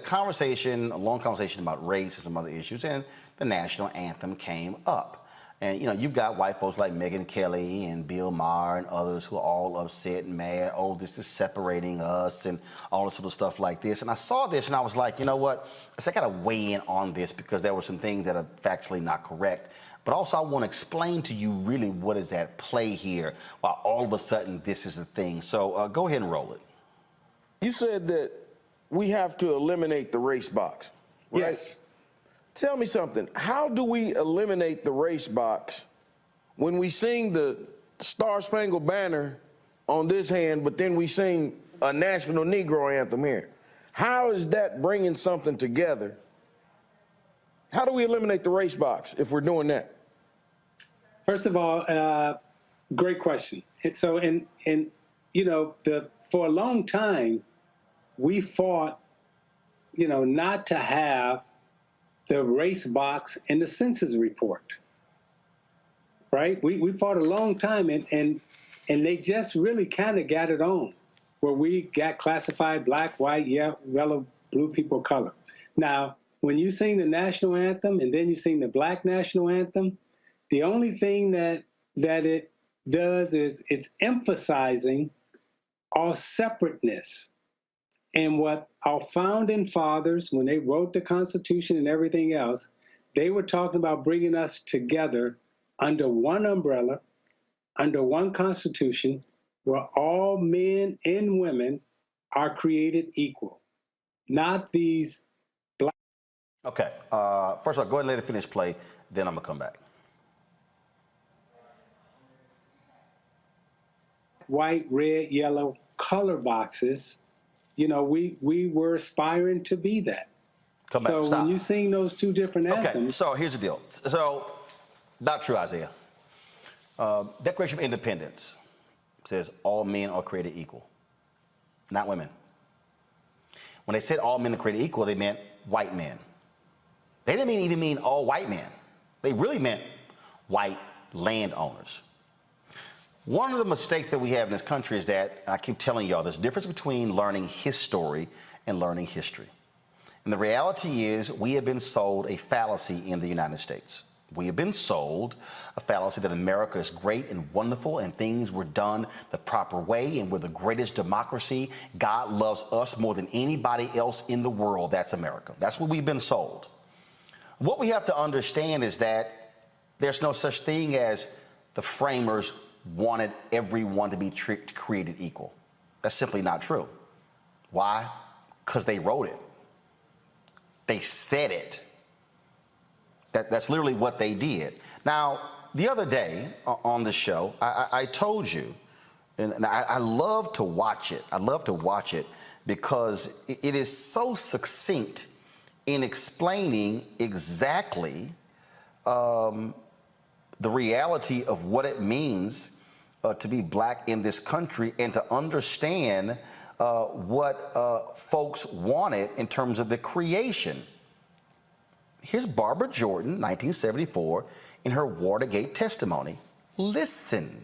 long conversation about race and some other issues, and the national anthem came up. And, you know, you've got white folks like Megyn Kelly and Bill Maher and others who are all upset and mad. Oh, this is separating us and all this sort of stuff like this. And I saw this and I was like, you know what? I got to weigh in on this because there were some things that are factually not correct. But also I want to explain to you really what is at play here while all of a sudden this is the thing. So go ahead and roll it. You said that we have to eliminate the race box, right? Yes. Tell me something. How do we eliminate the race box when we sing the Star Spangled Banner on this hand, but then we sing a national Negro anthem here? How is that bringing something together? How do we eliminate the race box if we're doing that? First of all, great question. And so, you know, for a long time, we fought, you know, not to have the race box in the census report, right? We fought a long time, and they just really kind of got it on, where we got classified black, white, yellow, blue, people of color. Now, when you sing the national anthem and then you sing the black national anthem, the only thing that it does is it's emphasizing our separateness. And what our founding fathers, when they wrote the Constitution and everything else, they were talking about bringing us together under one umbrella, under one Constitution, where all men and women are created equal, not these black. Okay, first of all, go ahead and let it finish play, then I'm gonna come back. White, red, yellow color boxes, you know, we were aspiring to be that. Come back. So Stop. when you sing those two different anthems. Okay, so here's the deal. So, not true, Isaiah. Declaration of Independence says all men are created equal, not women. When they said all men are created equal, they meant white men. They didn't even mean all white men. They really meant white landowners. One of the mistakes that we have in this country is that, I keep telling y'all, there's a difference between learning his story and learning history. And the reality is we have been sold a fallacy in the United States. We have been sold a fallacy that America is great and wonderful and things were done the proper way and we're the greatest democracy. God loves us more than anybody else in the world. That's America. That's what we've been sold. What we have to understand is that there's no such thing as the framers wanted everyone to be created equal. That's simply not true. Why? Because they wrote it. They said it. That's literally what they did. Now, the other day on the show, I told you, and I love to watch it. I love to watch it because it is so succinct in explaining exactly the reality of what it means to be black in this country and to understand what folks wanted in terms of the creation. Here's Barbara Jordan, 1974, in her Watergate testimony. Listen.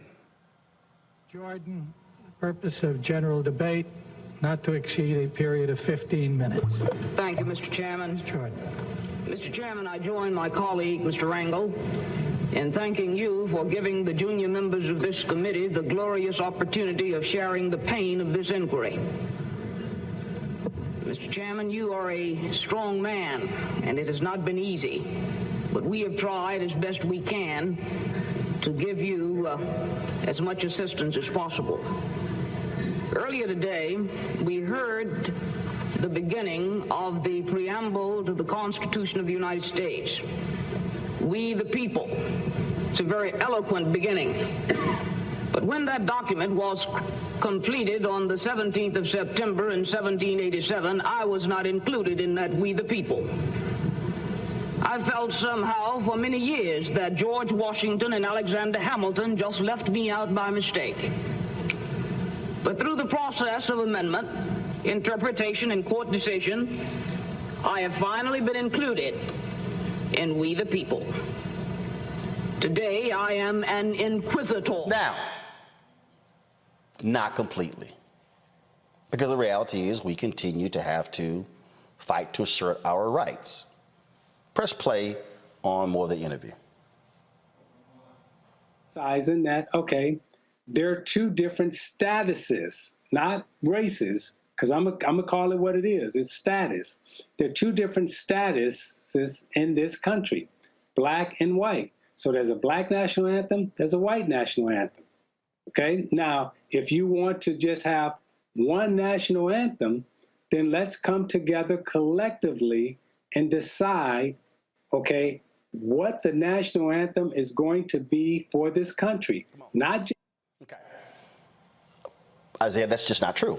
Jordan, the purpose of general debate, not to exceed a period of 15 minutes. Thank you, Mr. Chairman. Jordan. Mr. Chairman, I join my colleague, Mr. Rangel, in thanking you for giving the junior members of this committee the glorious opportunity of sharing the pain of this inquiry. Mr. Chairman, you are a strong man, and it has not been easy, but we have tried as best we can to give you as much assistance as possible. Earlier today, we heard the beginning of the preamble to the Constitution of the United States. We the people. It's a very eloquent beginning. But when that document was completed on the 17th of September in 1787, I was not included in that we the people. I felt somehow for many years that George Washington and Alexander Hamilton just left me out by mistake. But through the process of amendment, interpretation, and court decision, I have finally been included in we the people. Today, I am an inquisitor. Now, not completely. Because the reality is we continue to have to fight to assert our rights. Press play on more of the interview. Sizing that, okay, there are two different statuses, not races, because I'm gonna call it what it is. It's status. There are two different statuses in this country, black and white. So there's a black national anthem, there's a white national anthem. Okay, now, if you want to just have one national anthem, then let's come together collectively and decide, okay, what the national anthem is going to be for this country. Not just. Okay. Isaiah, that's just not true.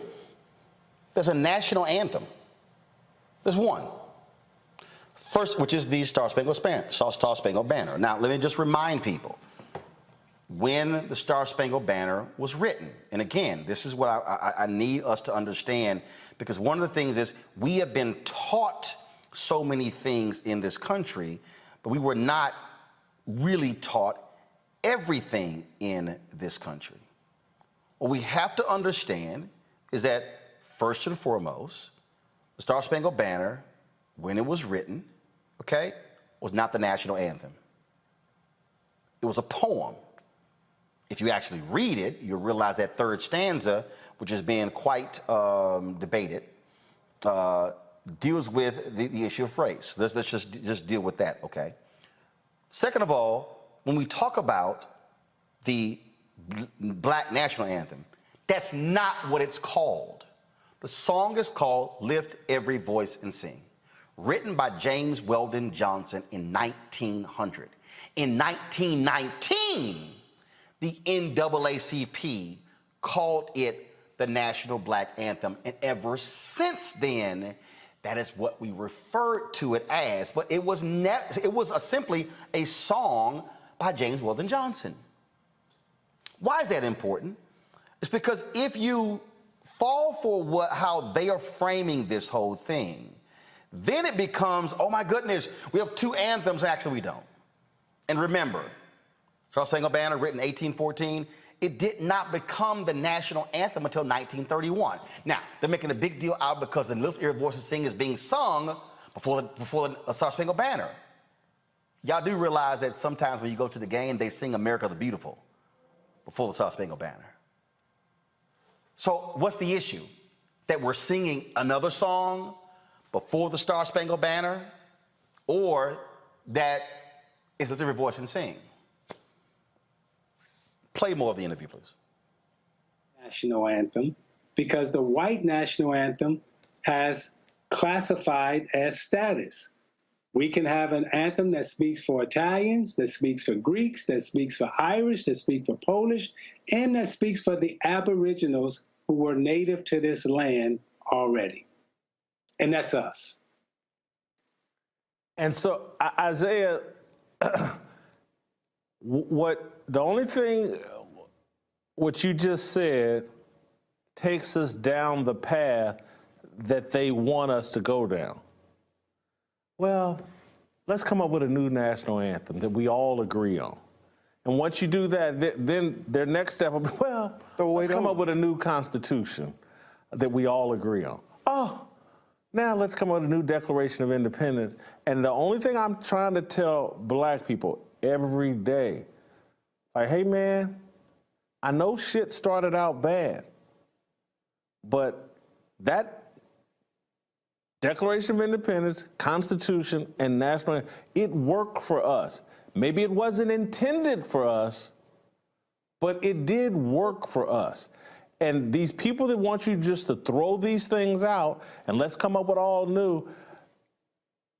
There's a national anthem. There's one. First, which is the Star Spangled Banner. Now, let me just remind people, when the Star Spangled Banner was written, and again, this is what I need us to understand, because one of the things is we have been taught so many things in this country, but we were not really taught everything in this country. What we have to understand is that, first and foremost, the Star Spangled Banner, when it was written, okay, was not the national anthem. It was a poem. If you actually read it, you'll realize that third stanza, which is being quite debated, deals with the issue of race. Let's just deal with that, okay? Second of all, when we talk about the black national anthem, that's not what it's called. The song is called Lift Every Voice and Sing, written by James Weldon Johnson in 1900. In 1919, the NAACP called it the National Black Anthem, and ever since then, that is what we referred to it as, but it was simply a song by James Weldon Johnson. Why is that important? It's because if you fall for how they are framing this whole thing, then it becomes, oh my goodness, we have two anthems. Actually, we don't. And remember, Star Spangled Banner, written in 1814, it did not become the national anthem until 1931. Now, they're making a big deal out because the Lift Your Voices Sing is being sung before the Star Spangled Banner. Y'all do realize that sometimes when you go to the game, they sing America the Beautiful before the Star Spangled Banner. So what's the issue? That we're singing another song before the Star Spangled Banner, or that it's Lift Your Voice and Sing? Play more of the interview, please. National anthem, because the white national anthem has classified as status. We can have an anthem that speaks for Italians, that speaks for Greeks, that speaks for Irish, that speaks for Polish, and that speaks for the Aboriginals who were native to this land already. And that's us. And so, Isaiah, the only thing what you just said takes us down the path that they want us to go down. Well, let's come up with a new national anthem that we all agree on. And once you do that, then their next step will be, well, let's come up with a new constitution that we all agree on. Oh, now let's come up with a new Declaration of Independence. And the only thing I'm trying to tell black people every day, like, hey man, I know shit started out bad, but that Declaration of Independence, Constitution, and National Anthem, it worked for us. Maybe it wasn't intended for us, but it did work for us. And these people that want you just to throw these things out and let's come up with all new,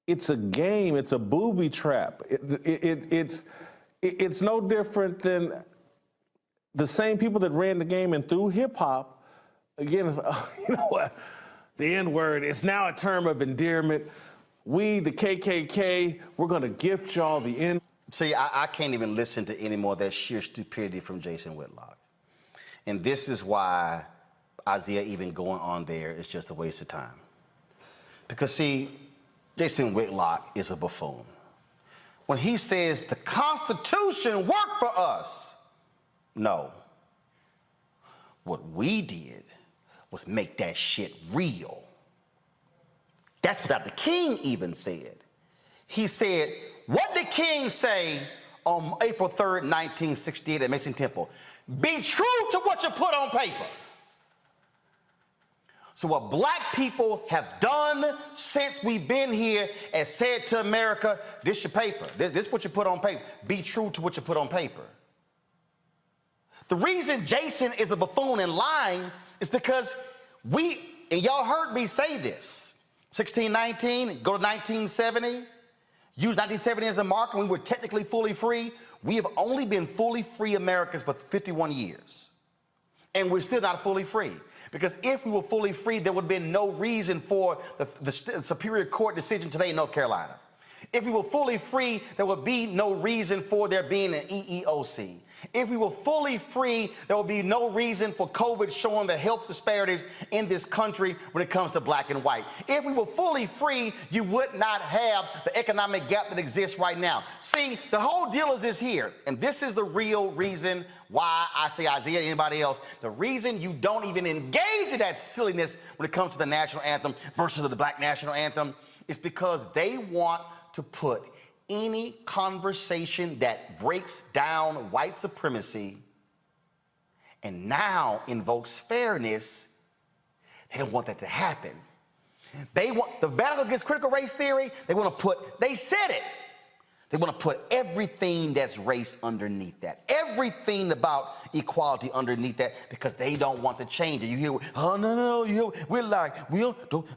it's a game, it's a booby trap. It's no different than the same people that ran the game and threw hip hop. Again, it's, you know what? The N-word, it's now a term of endearment. We, the KKK, we're gonna gift y'all the N. See, I can't even listen to any more of that sheer stupidity from Jason Whitlock. And this is why Isaiah even going on there is just a waste of time. Because see, Jason Whitlock is a buffoon. When he says the Constitution worked for us, no. What we did was make that shit real. That's what Dr. King even said. He said, what did King say on April 3rd, 1968 at Mason Temple? Be true to what you put on paper. So what black people have done since we've been here and said to America, this your paper, this what you put on paper. Be true to what you put on paper. The reason Jason is a buffoon and lying is because and y'all heard me say this, 1619, go to 1970, use 1970 as a marker when we were technically fully free. We have only been fully free Americans for 51 years. And we're still not fully free. Because if we were fully free, there would have been no reason for the Superior Court decision today in North Carolina. If we were fully free, there would be no reason for there being an EEOC. If we were fully free, there would be no reason for COVID showing the health disparities in this country when it comes to black and white. If we were fully free, you would not have the economic gap that exists right now. See, the whole deal is this here, and this is the real reason why I say, Isaiah, anybody else, the reason you don't even engage in that silliness when it comes to the national anthem versus the black national anthem is because they want to put any conversation that breaks down white supremacy and now invokes fairness, they don't want that to happen. They want the battle against critical race theory, they want to put everything that's race underneath that, everything about equality underneath that, because they don't want to change it. You hear, oh, no, you hear, we're like,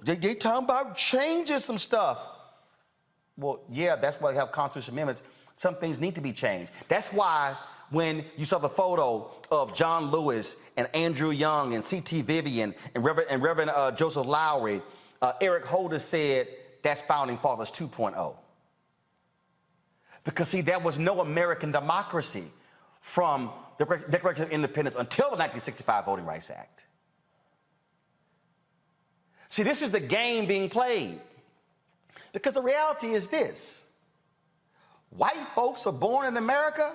they talking about changing some stuff. Well, yeah, that's why we have constitutional amendments. Some things need to be changed. That's why when you saw the photo of John Lewis and Andrew Young and C.T. Vivian and Reverend Joseph Lowry, Eric Holder said, that's Founding Fathers 2.0. Because, see, there was no American democracy from the Declaration of Independence until the 1965 Voting Rights Act. See, this is the game being played. Because the reality is this, white folks are born in America,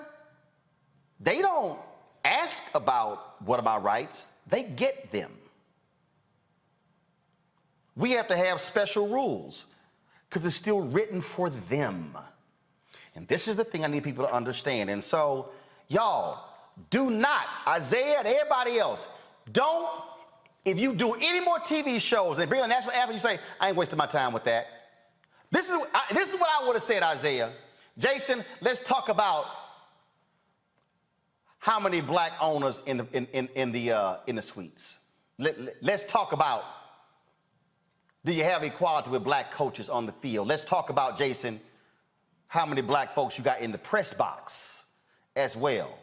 they don't ask about what are my rights, they get them. We have to have special rules because it's still written for them. And this is the thing I need people to understand. And so, y'all, do not, Isaiah and everybody else, don't, if you do any more TV shows and bring a national anthem, you say, I ain't wasting my time with that. This is what I would have said, Isaiah. Jason, let's talk about how many black owners in the suites. Let's talk about, do you have equality with black coaches on the field? Let's talk about, Jason, how many black folks you got in the press box as well.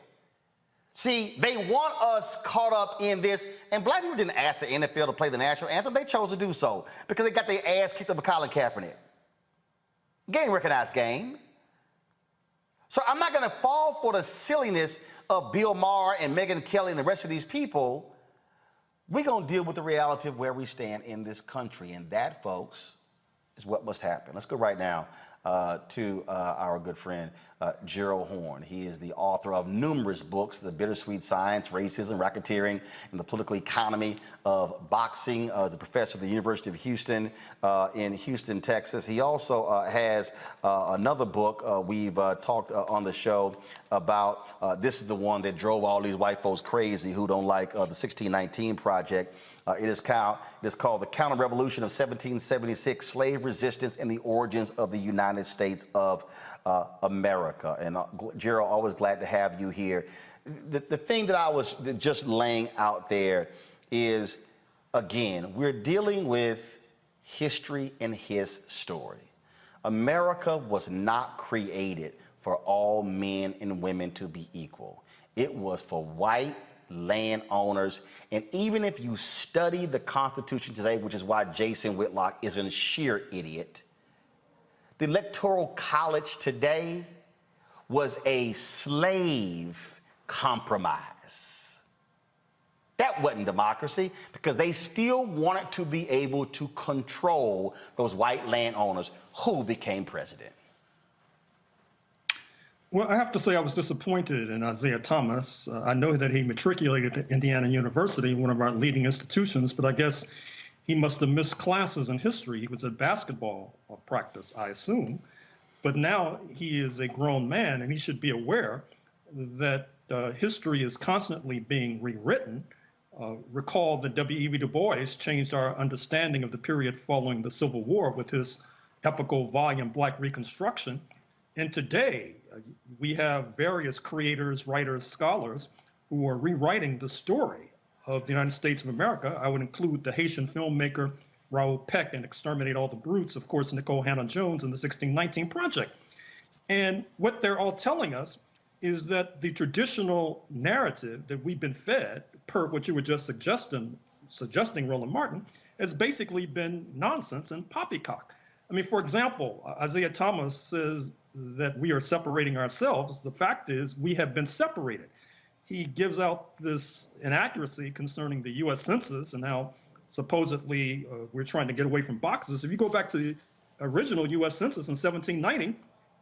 See, they want us caught up in this, and black people didn't ask the NFL to play the national anthem. They chose to do so because they got their ass kicked up by Colin Kaepernick. Game recognized game. So I'm not going to fall for the silliness of Bill Maher and Megyn Kelly and the rest of these people. We're going to deal with the reality of where we stand in this country, and that, folks, is what must happen. Let's go right now to our good friend, Gerald Horne. He is the author of numerous books, The Bittersweet Science, Racism, Racketeering, and the Political Economy of Boxing. As a professor at the University of Houston in Houston, Texas. He also has another book we've talked on the show about. This is the one that drove all these white folks crazy who don't like the 1619 Project. It is called The Counter-Revolution of 1776, Slave Resistance and the Origins of the United States of America. And Gerald, always glad to have you here. The thing that I was just laying out there is, again, we're dealing with history and his story. America was not created for all men and women to be equal. It was for white landowners. And even if you study the Constitution today, which is why Jason Whitlock is a sheer idiot, the Electoral College today was a slave compromise. That wasn't democracy because they still wanted to be able to control those white landowners who became president. Well, I have to say I was disappointed in Isaiah Thomas. I know that he matriculated at Indiana University, one of our leading institutions, but I guess he must have missed classes in history. He was at basketball practice, I assume. But now he is a grown man, and he should be aware that history is constantly being rewritten. Recall that W.E.B. Du Bois changed our understanding of the period following the Civil War with his epical volume, Black Reconstruction. And today, we have various creators, writers, scholars who are rewriting the story of the United States of America. I would include the Haitian filmmaker Raoul Peck in Exterminate All the Brutes, of course, Nicole Hannah-Jones in the 1619 Project. And what they're all telling us is that the traditional narrative that we've been fed, per what you were just suggesting, Roland Martin, has basically been nonsense and poppycock. I mean, for example, Isaiah Thomas says that we are separating ourselves. The fact is we have been separated. He gives out this inaccuracy concerning the U.S. Census and how supposedly we're trying to get away from boxes. If you go back to the original U.S. Census in 1790,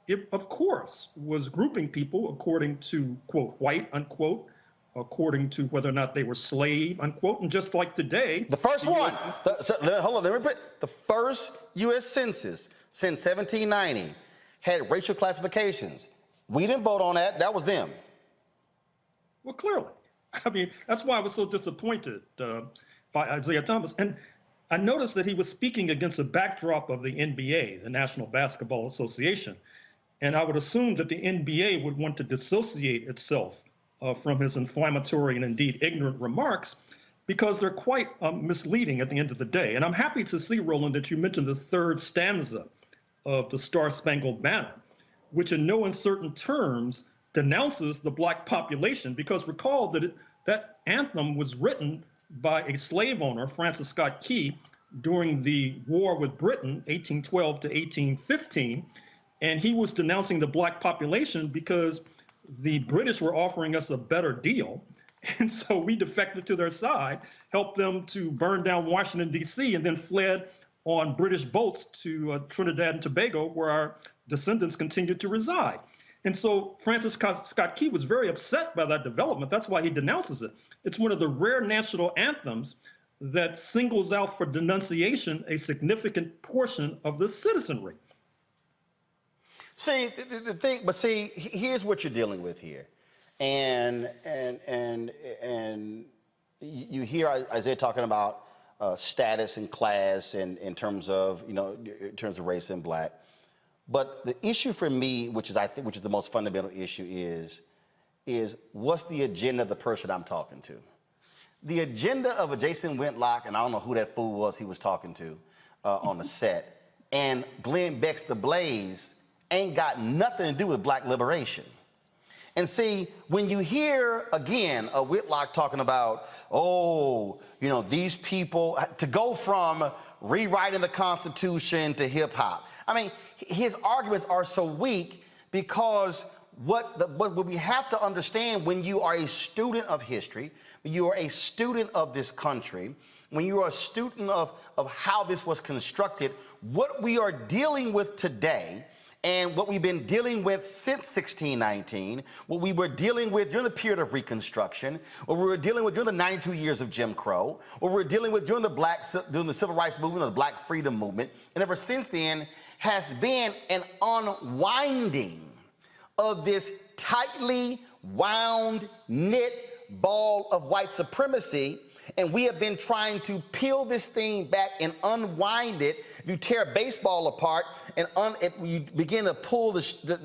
it, of course, was grouping people according to, quote, white, unquote, according to whether or not they were slave, unquote, and just like today. The first one, hold on, let me repeat. The first U.S. Census since 1790 had racial classifications. We didn't vote on that. That was them. Well, clearly. I mean, that's why I was so disappointed by Isaiah Thomas. And I noticed that he was speaking against a backdrop of the NBA, the National Basketball Association. And I would assume that the NBA would want to dissociate itself from his inflammatory and indeed ignorant remarks because they're quite misleading at the end of the day. And I'm happy to see, Roland, that you mentioned the third stanza of the Star-Spangled Banner, which in no uncertain terms denounces the black population, because recall that that anthem was written by a slave owner, Francis Scott Key, during the war with Britain, 1812 to 1815, and he was denouncing the black population because the British were offering us a better deal, and so we defected to their side, helped them to burn down Washington, D.C., and then fled on British boats to Trinidad and Tobago, where our descendants continued to reside. And so Francis Scott Key was very upset by that development. That's why he denounces it. It's one of the rare national anthems that singles out for denunciation a significant portion of the citizenry. See, the thing, but see, here's what you're dealing with here. And you hear Isaiah talking about status and class and in terms of, in terms of race and black. But the issue for me, which is the most fundamental issue, is what's the agenda of the person I'm talking to? The agenda of a Jason Whitlock, and I don't know who that fool was he was talking to on the set, and Glenn Beck's The Blaze ain't got nothing to do with black liberation. And see, when you hear, again, a Whitlock talking about, these people, to go from rewriting the Constitution to hip hop. I mean, his arguments are so weak because what we have to understand when you are a student of history, when you are a student of this country, when you are a student of how this was constructed, what we are dealing with today and what we've been dealing with since 1619, what we were dealing with during the period of Reconstruction, what we were dealing with during the 92 years of Jim Crow, what we were dealing with during the Civil Rights Movement, or the Black Freedom Movement, and ever since then has been an unwinding of this tightly wound, knit ball of white supremacy. And we have been trying to peel this thing back and unwind it. If you tear a baseball apart and you begin to pull the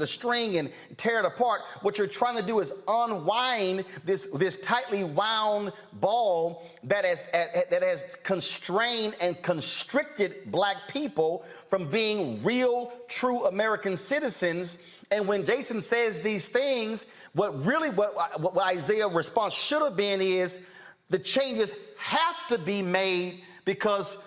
string and tear it apart, what you're trying to do is unwind this tightly wound ball that has constrained and constricted black people from being real, true American citizens. And when Jason says these things, what Isaiah's response should have been is, the changes have to be made because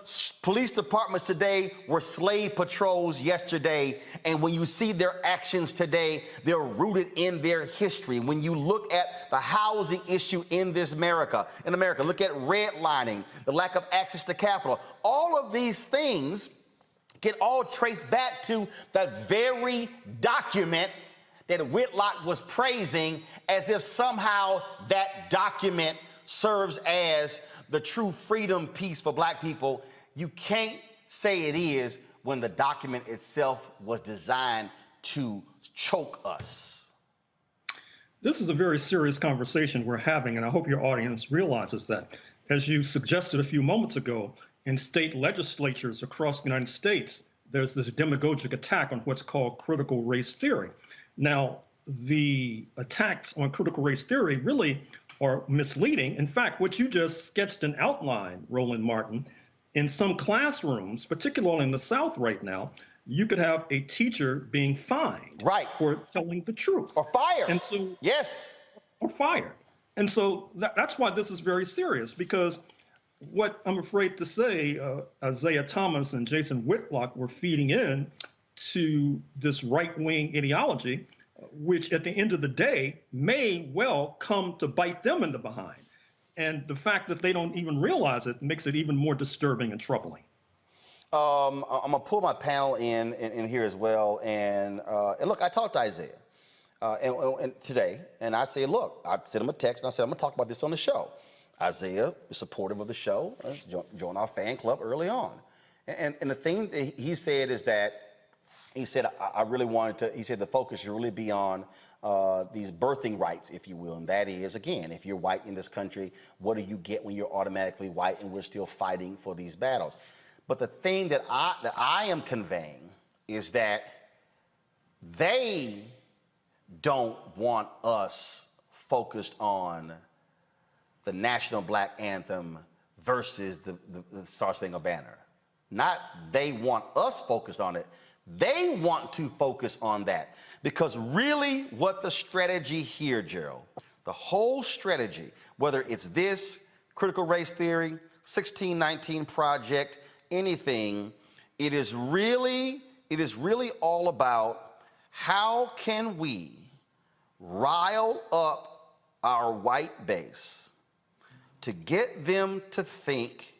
police departments today were slave patrols yesterday. And when you see their actions today, they're rooted in their history. When you look at the housing issue in America, look at redlining, the lack of access to capital, all of these things can all trace back to that very document that Whitlock was praising, as if somehow that document serves as the true freedom piece for black people. You can't say it is when the document itself was designed to choke us. This is a very serious conversation we're having, and I hope your audience realizes that. As you suggested a few moments ago, in state legislatures across the United States, there's this demagogic attack on what's called critical race theory. Now, the attacks on critical race theory really are misleading. In fact, what you just sketched and outlined, Roland Martin, in some classrooms, particularly in the South right now, you could have a teacher being fined for telling the truth. Or fired. And so, yes. Or fired. And so that's why this is very serious, because what I'm afraid to say, Isaiah Thomas and Jason Whitlock were feeding in to this right-wing ideology, which at the end of the day may well come to bite them in the behind. And the fact that they don't even realize it makes it even more disturbing and troubling. I'm gonna pull my panel in here as well. And look, I talked to Isaiah and today, and I say, look, I sent him a text and I said, I'm gonna talk about this on the show. Isaiah is supportive of the show, joined our fan club early on. And the thing that he said is that, he said, I really wanted to, he said the focus should really be on these birthing rights, if you will. And that is, again, if you're white in this country, what do you get when you're automatically white and we're still fighting for these battles? But the thing that I am conveying is that they don't want us focused on the national black anthem versus the Star Spangled Banner. Not they want us focused on it. They want to focus on that, because really what the strategy here, Gerald, the whole strategy, whether it's this critical race theory, 1619 project, anything, it is really all about how can we rile up our white base to get them to think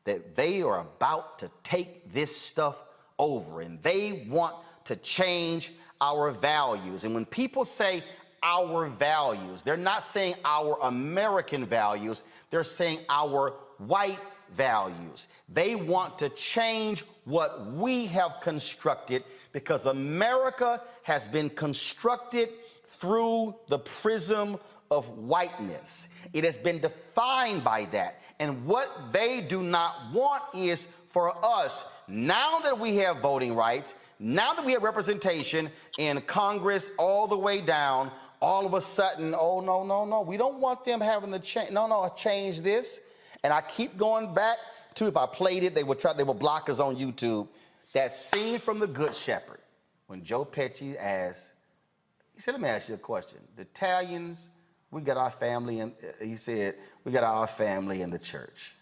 that they are about to take this stuff over, and they want to change our values. And when people say our values, they're not saying our American values, they're saying our white values. They want to change what we have constructed because America has been constructed through the prism of whiteness. It has been defined by that. And what they do not want is for us, now that we have voting rights, now that we have representation in Congress all the way down, all of a sudden, oh, no, we don't want them having to change, change this. And I keep going back to, if I played it, they would block us on YouTube. That scene from The Good Shepherd, when Joe Pesci asked, he said, let me ask you a question. The Italians, we got our family, and he said, we got our family in the church.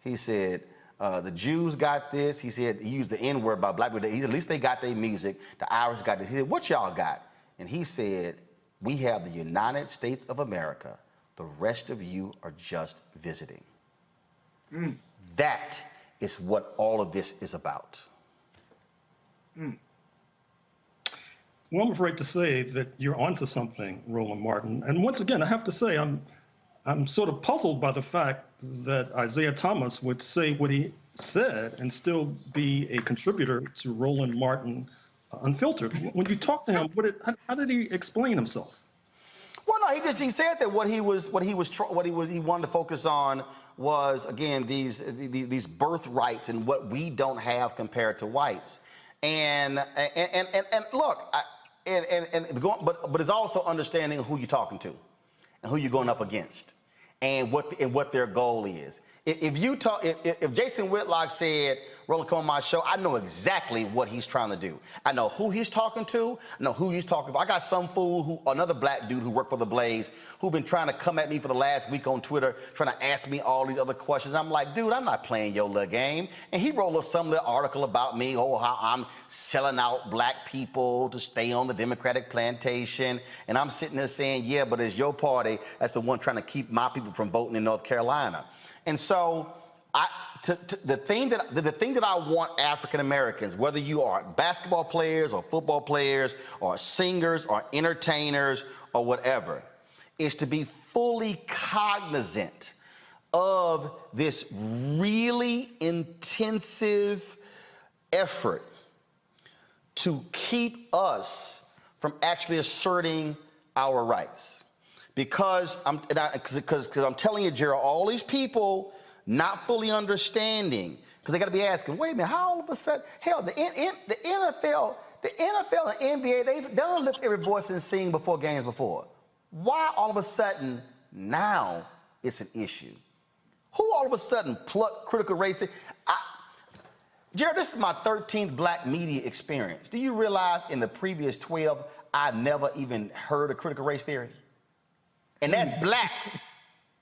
He said, the Jews got this. He said, he used the N-word about black people. He said, at least they got their music. The Irish got this. He said, what y'all got? And he said, we have the United States of America. The rest of you are just visiting. Mm. That is what all of this is about. Mm. Well, I'm afraid to say that you're onto something, Roland Martin. And once again, I have to say, I'm sort of puzzled by the fact that Isaiah Thomas would say what he said and still be a contributor to Roland Martin Unfiltered. When you talk to him, how did he explain himself? Well, no, he said that what he wanted to focus on was, again, these birthrights and what we don't have compared to whites. And look, but it's also understanding who you're talking to and who you're going up against and what their goal is. If Jason Whitlock said, Roland, come on my show, I know exactly what he's trying to do. I know who he's talking to. I know who he's talking to. I got some fool, another black dude who worked for The Blaze, who's been trying to come at me for the last week on Twitter, trying to ask me all these other questions. I'm like, dude, I'm not playing your little game. And he wrote some little article about me, how I'm selling out black people to stay on the Democratic plantation. And I'm sitting there saying, yeah, but it's your party that's the one trying to keep my people from voting in North Carolina. And so the thing that I want African Americans, whether you are basketball players or football players or singers or entertainers or whatever, is to be fully cognizant of this really intensive effort to keep us from actually asserting our rights. Because I'm telling you, Gerald, all these people not fully understanding, because they got to be asking, wait a minute, how all of a sudden, hell, the NFL and NBA, they've done lift every voice and sing before games before. Why all of a sudden now it's an issue? Who all of a sudden plucked critical race? Gerald, this is my 13th black media experience. Do you realize in the previous 12, I never even heard of critical race theory? And that's black.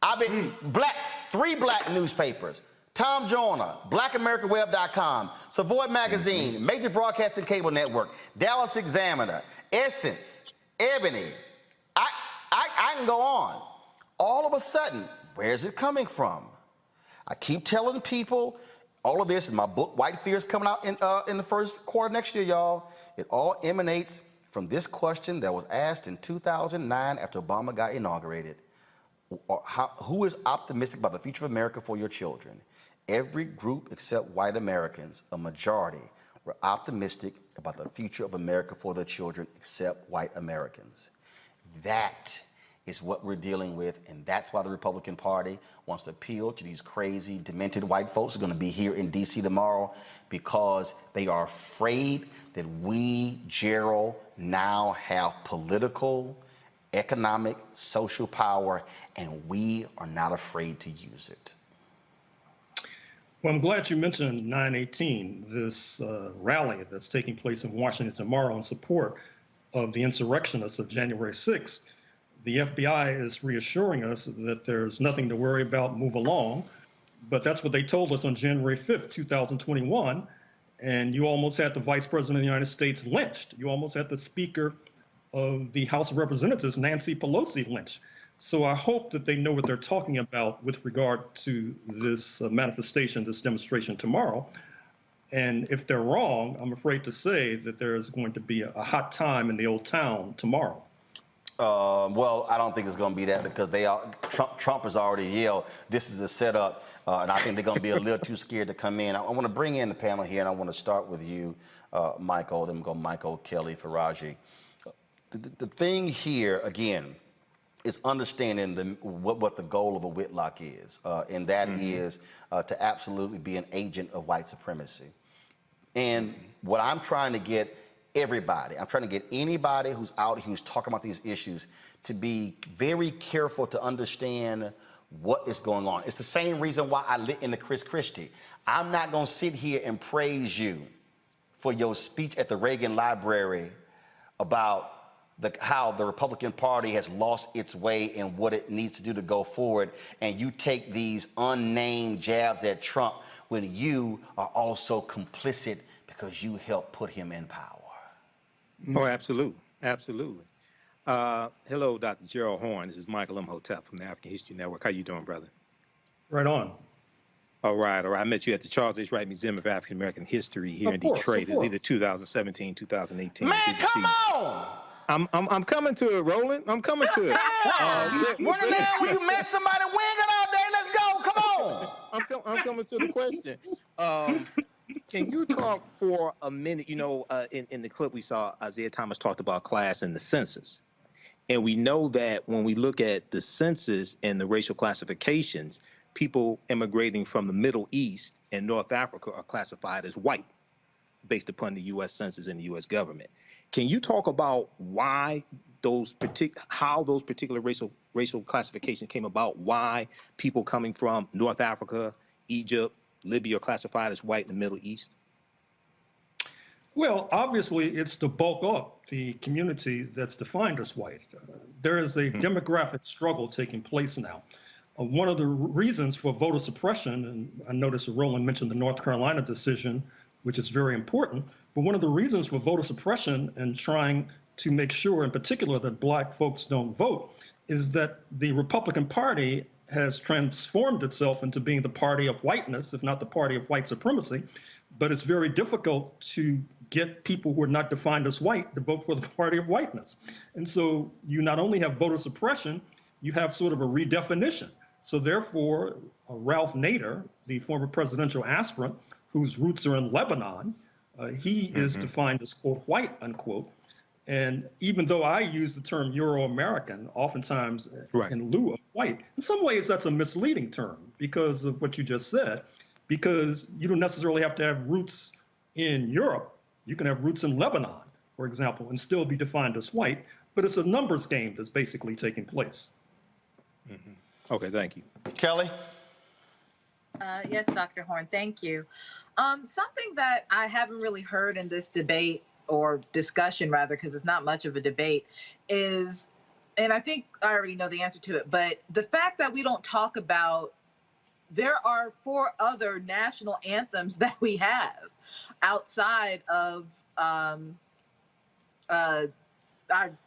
I've been black, 3 black newspapers. Tom Joyner, BlackAmericanWeb.com, Savoy Magazine, Major Broadcasting Cable Network, Dallas Examiner, Essence, Ebony. I can go on. All of a sudden, where's it coming from? I keep telling people, all of this in my book, White Fears, coming out in the first quarter next year, y'all. It all emanates from this question that was asked in 2009 after Obama got inaugurated. Who is optimistic about the future of America for your children? Every group except white Americans, a majority, were optimistic about the future of America for their children except white Americans. That is what we're dealing with, and that's why the Republican Party wants to appeal to these crazy, demented white folks who are going to be here in D.C. tomorrow, because they are afraid that we, Gerald, now have political, economic, social power, and we are not afraid to use it. Well, I'm glad you mentioned 9/18, this rally that's taking place in Washington tomorrow in support of the insurrectionists of January 6th. The FBI is reassuring us that there's nothing to worry about, move along. But that's what they told us on January 5th, 2021. And you almost had the Vice President of the United States lynched. You almost had the Speaker of the House of Representatives, Nancy Pelosi, lynched. So I hope that they know what they're talking about with regard to this manifestation, this demonstration tomorrow. And if they're wrong, I'm afraid to say that there's going to be a hot time in the old town tomorrow. Well, I don't think it's going to be that because Trump has already yelled, this is a setup, and I think they're going to be a little too scared to come in. I want to bring in the panel here, and I want to start with you, Michael, then go Michael, Kelly, Faraji. The thing here, again, is understanding what the goal of a Whitlock is, and that is to absolutely be an agent of white supremacy. And what I'm trying to get everybody, I'm trying to get anybody who's out who's talking about these issues to be very careful to understand what is going on. It's the same reason why I lit into Chris Christie. I'm not going to sit here and praise you for your speech at the Reagan Library about how the Republican Party has lost its way and what it needs to do to go forward, and you take these unnamed jabs at Trump when you are also complicit because you helped put him in power. Oh, absolutely. Absolutely. Hello, Dr. Gerald Horn. This is Michael Imhotep from the African History Network. How you doing, brother? Right on. All right. I met you at the Charles H. Wright Museum of African American History here in Detroit. It was either 2017, 2018. Man, come on! I'm coming to it, Roland. I'm coming to it. When you met somebody, we ain't got all day. Let's go. Come on. I'm coming to the question. Can you talk for a minute? You know, in the clip we saw, Isaiah Thomas talked about class and the census. And we know that when we look at the census and the racial classifications, people immigrating from the Middle East and North Africa are classified as white based upon the U.S. Census and the U.S. government. Can you talk about why how those particular racial classifications came about? Why people coming from North Africa, Egypt, Libya are classified as white in the Middle East? Well, obviously, it's to bulk up the community that's defined as white. There is a demographic struggle taking place now. One of the reasons for voter suppression, and I noticed Roland mentioned the North Carolina decision, which is very important, but one of the reasons for voter suppression and trying to make sure in particular that black folks don't vote is that the Republican Party has transformed itself into being the party of whiteness, if not the party of white supremacy. But it's very difficult to get people who are not defined as white to vote for the party of whiteness. And so you not only have voter suppression, you have sort of a redefinition. So therefore, Ralph Nader, the former presidential aspirant, whose roots are in Lebanon, he is defined as, quote, white, unquote. And even though I use the term Euro-American, oftentimes in lieu of white, in some ways that's a misleading term because of what you just said, because you don't necessarily have to have roots in Europe. You can have roots in Lebanon, for example, and still be defined as white, but it's a numbers game that's basically taking place. Okay, thank you. Kelly? Yes, Dr. Horn, thank you. Something that I haven't really heard in this debate or discussion rather, because it's not much of a debate, is, and I think I already know the answer to it, but the fact that we don't talk about, there are 4 other national anthems that we have outside of our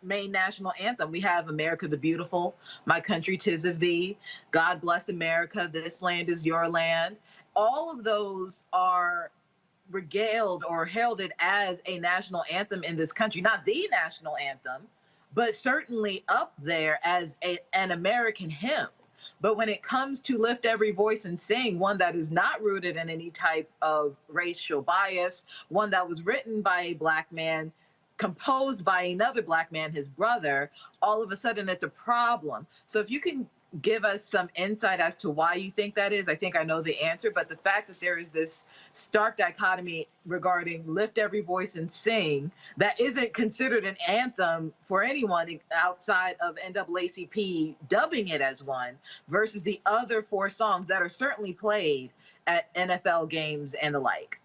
main national anthem. We have America the Beautiful, My Country 'Tis of Thee, God Bless America, This Land Is Your Land. All of those are regaled or heralded as a national anthem in this country, not the national anthem, but certainly up there as an American hymn. But when it comes to Lift Every Voice and Sing, one that is not rooted in any type of racial bias, one that was written by a black man, composed by another black man, his brother, all of a sudden it's a problem. So if you can give us some insight as to why you think that is, I think I know the answer, but the fact that there is this stark dichotomy regarding Lift Every Voice and Sing that isn't considered an anthem for anyone outside of NAACP dubbing it as one versus the other 4 songs that are certainly played at NFL games and the like.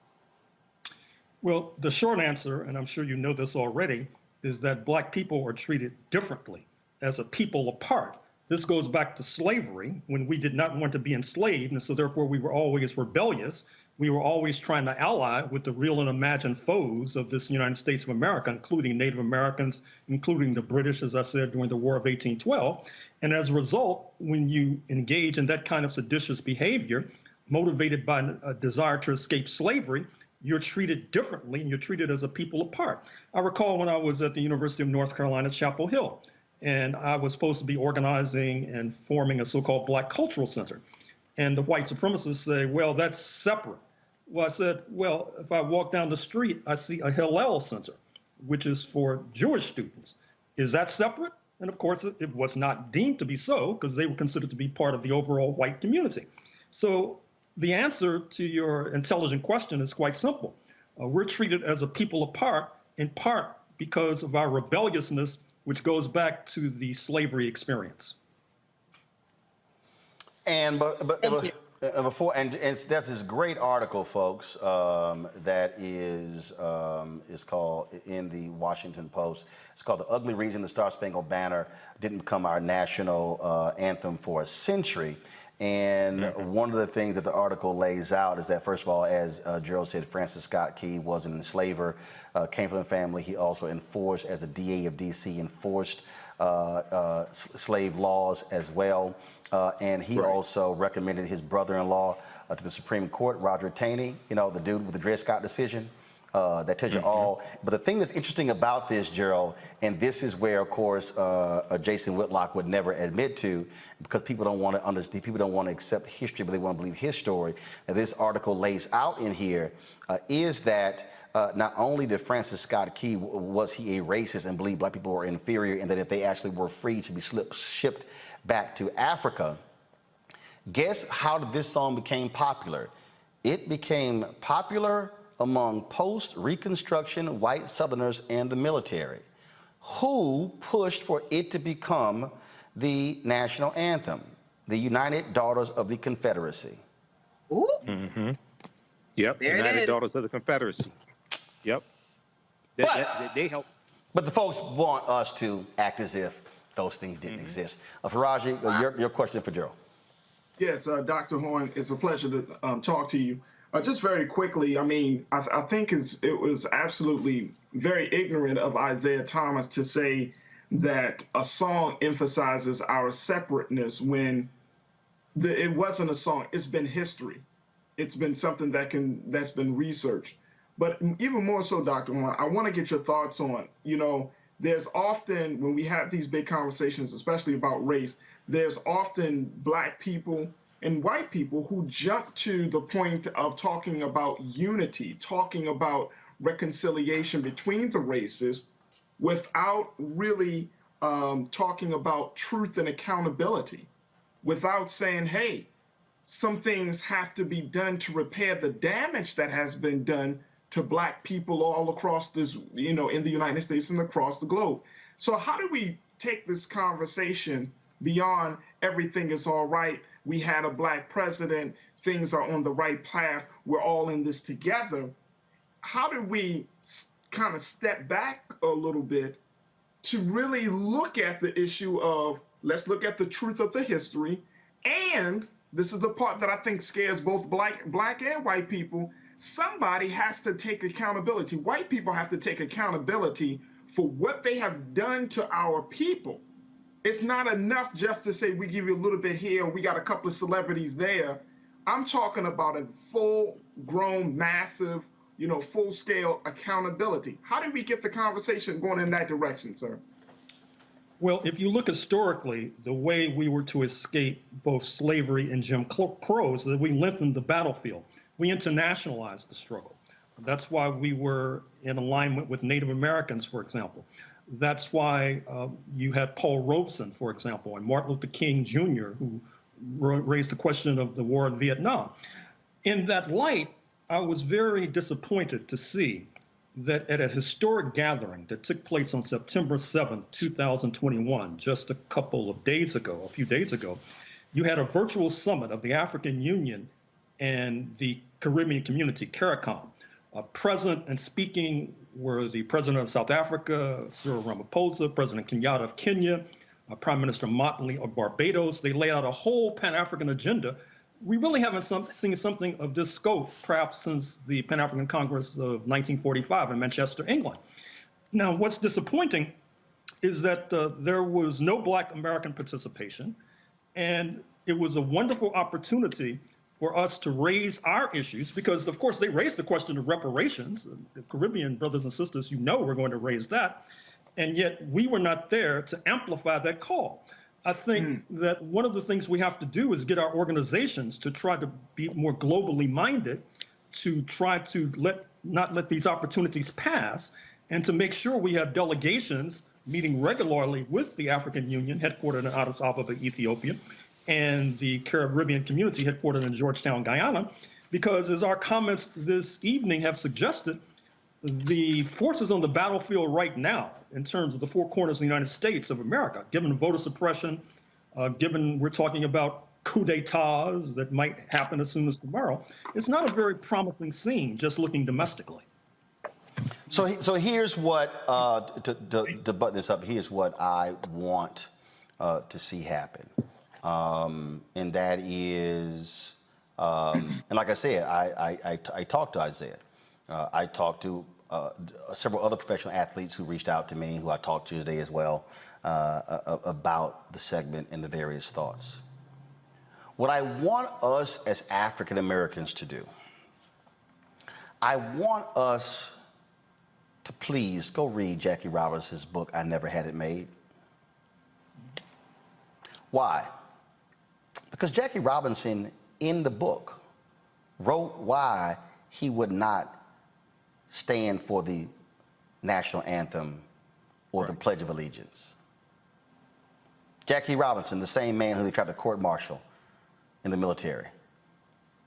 Well, the short answer, and I'm sure you know this already, is that black people are treated differently as a people apart. This goes back to slavery, when we did not want to be enslaved, and so therefore we were always rebellious. We were always trying to ally with the real and imagined foes of this United States of America, including Native Americans, including the British, as I said, during the War of 1812. And as a result, when you engage in that kind of seditious behavior, motivated by a desire to escape slavery, you're treated differently and you're treated as a people apart. I recall when I was at the University of North Carolina, Chapel Hill, and I was supposed to be organizing and forming a so-called Black Cultural Center. And the white supremacists say, well, that's separate. Well, I said, well, if I walk down the street, I see a Hillel Center, which is for Jewish students. Is that separate? And of course, it was not deemed to be so because they were considered to be part of the overall white community. So the answer to your intelligent question is quite simple. We're treated as a people apart, in part because of our rebelliousness, which goes back to the slavery experience. And before, and there's this great article, folks, that is called in the Washington Post. It's called "The Ugly Reason the Star Spangled Banner Didn't Become Our National Anthem for a Century." And one of the things that the article lays out is that, first of all, as Gerald said, Francis Scott Key was an enslaver, came from a family. He also enforced, as the DA of D.C., enforced slave laws as well. And he also recommended his brother-in-law to the Supreme Court, Roger Taney, you know, the dude with the Dred Scott decision. That tells you all. But the thing that's interesting about this, Gerald, and this is where, of course, Jason Whitlock would never admit to, because people don't want to understand, people don't want to accept history, but they want to believe his story. And this article lays out in here is that not only did Francis Scott Key, was he a racist and believed black people were inferior, and that if they actually were free to be shipped back to Africa, guess how this song became popular? It became popular among post-Reconstruction white Southerners and the military, who pushed for it to become the national anthem, the United Daughters of the Confederacy. Ooh. Yep, There it United is. Daughters of the Confederacy. Yep. They help. But the folks want us to act as if those things didn't exist. Faraji, your question for Gerald. Yes, Dr. Horn, it's a pleasure to talk to you. Just very quickly, I mean, I think it was absolutely very ignorant of Isaiah Thomas to say that a song emphasizes our separateness when it wasn't a song. It's been history. It's been something that's been researched. But even more so, Dr. Horn, I want to get your thoughts on, you know, there's often, when we have these big conversations, especially about race, there's often black people and white people who jump to the point of talking about unity, talking about reconciliation between the races without really talking about truth and accountability, without saying, hey, some things have to be done to repair the damage that has been done to black people all across this, you know, in the United States and across the globe. So how do we take this conversation beyond everything is all right? We had a black president, things are on the right path, we're all in this together. How do we kind of step back a little bit to really look at the issue of, let's look at the truth of the history, and this is the part that I think scares both black and white people, somebody has to take accountability. White people have to take accountability for what they have done to our people. It's not enough just to say we give you a little bit here, we got a couple of celebrities there. I'm talking about a full-grown, massive, you know, full-scale accountability. How did we get the conversation going in that direction, sir? Well, if you look historically, the way we were to escape both slavery and Jim Crow is that we lengthened the battlefield. We internationalized the struggle. That's why we were in alignment with Native Americans, for example. That's why you had Paul Robeson, for example, and Martin Luther King Jr., who raised the question of the war in Vietnam. In that light, I was very disappointed to see that at a historic gathering that took place on September 7th, 2021, just a few days ago, you had a virtual summit of the African Union and the Caribbean community, CARICOM. Present and speaking were the President of South Africa, Cyril Ramaphosa, President Kenyatta of Kenya, Prime Minister Motley of Barbados. They laid out a whole Pan-African agenda. We really haven't seen something of this scope, perhaps since the Pan-African Congress of 1945 in Manchester, England. Now, what's disappointing is that there was no Black American participation, and it was a wonderful opportunity for us to raise our issues, because of course they raised the question of reparations. The Caribbean brothers and sisters, we're going to raise that. And yet we were not there to amplify that call. I think that one of the things we have to do is get our organizations to try to be more globally minded, to try to not let these opportunities pass, and to make sure we have delegations meeting regularly with the African Union, headquartered in Addis Ababa, Ethiopia, and the Caribbean community headquartered in Georgetown, Guyana, because as our comments this evening have suggested, the forces on the battlefield right now, in terms of the four corners of the United States of America, given voter suppression, given we're talking about coup d'etats that might happen as soon as tomorrow, it's not a very promising scene just looking domestically. So here's what, to button this up, here's what I want to see happen. And that is, and like I said, I talked to Isaiah. I talked to several other professional athletes who reached out to me, who I talked to today as well, about the segment and the various thoughts. What I want us as African Americans to do, I want us to please go read Jackie Robinson's book, I Never Had It Made. Why? Because Jackie Robinson, in the book, wrote why he would not stand for the national anthem or the Pledge of Allegiance. Jackie Robinson, the same man who they tried to court-martial in the military,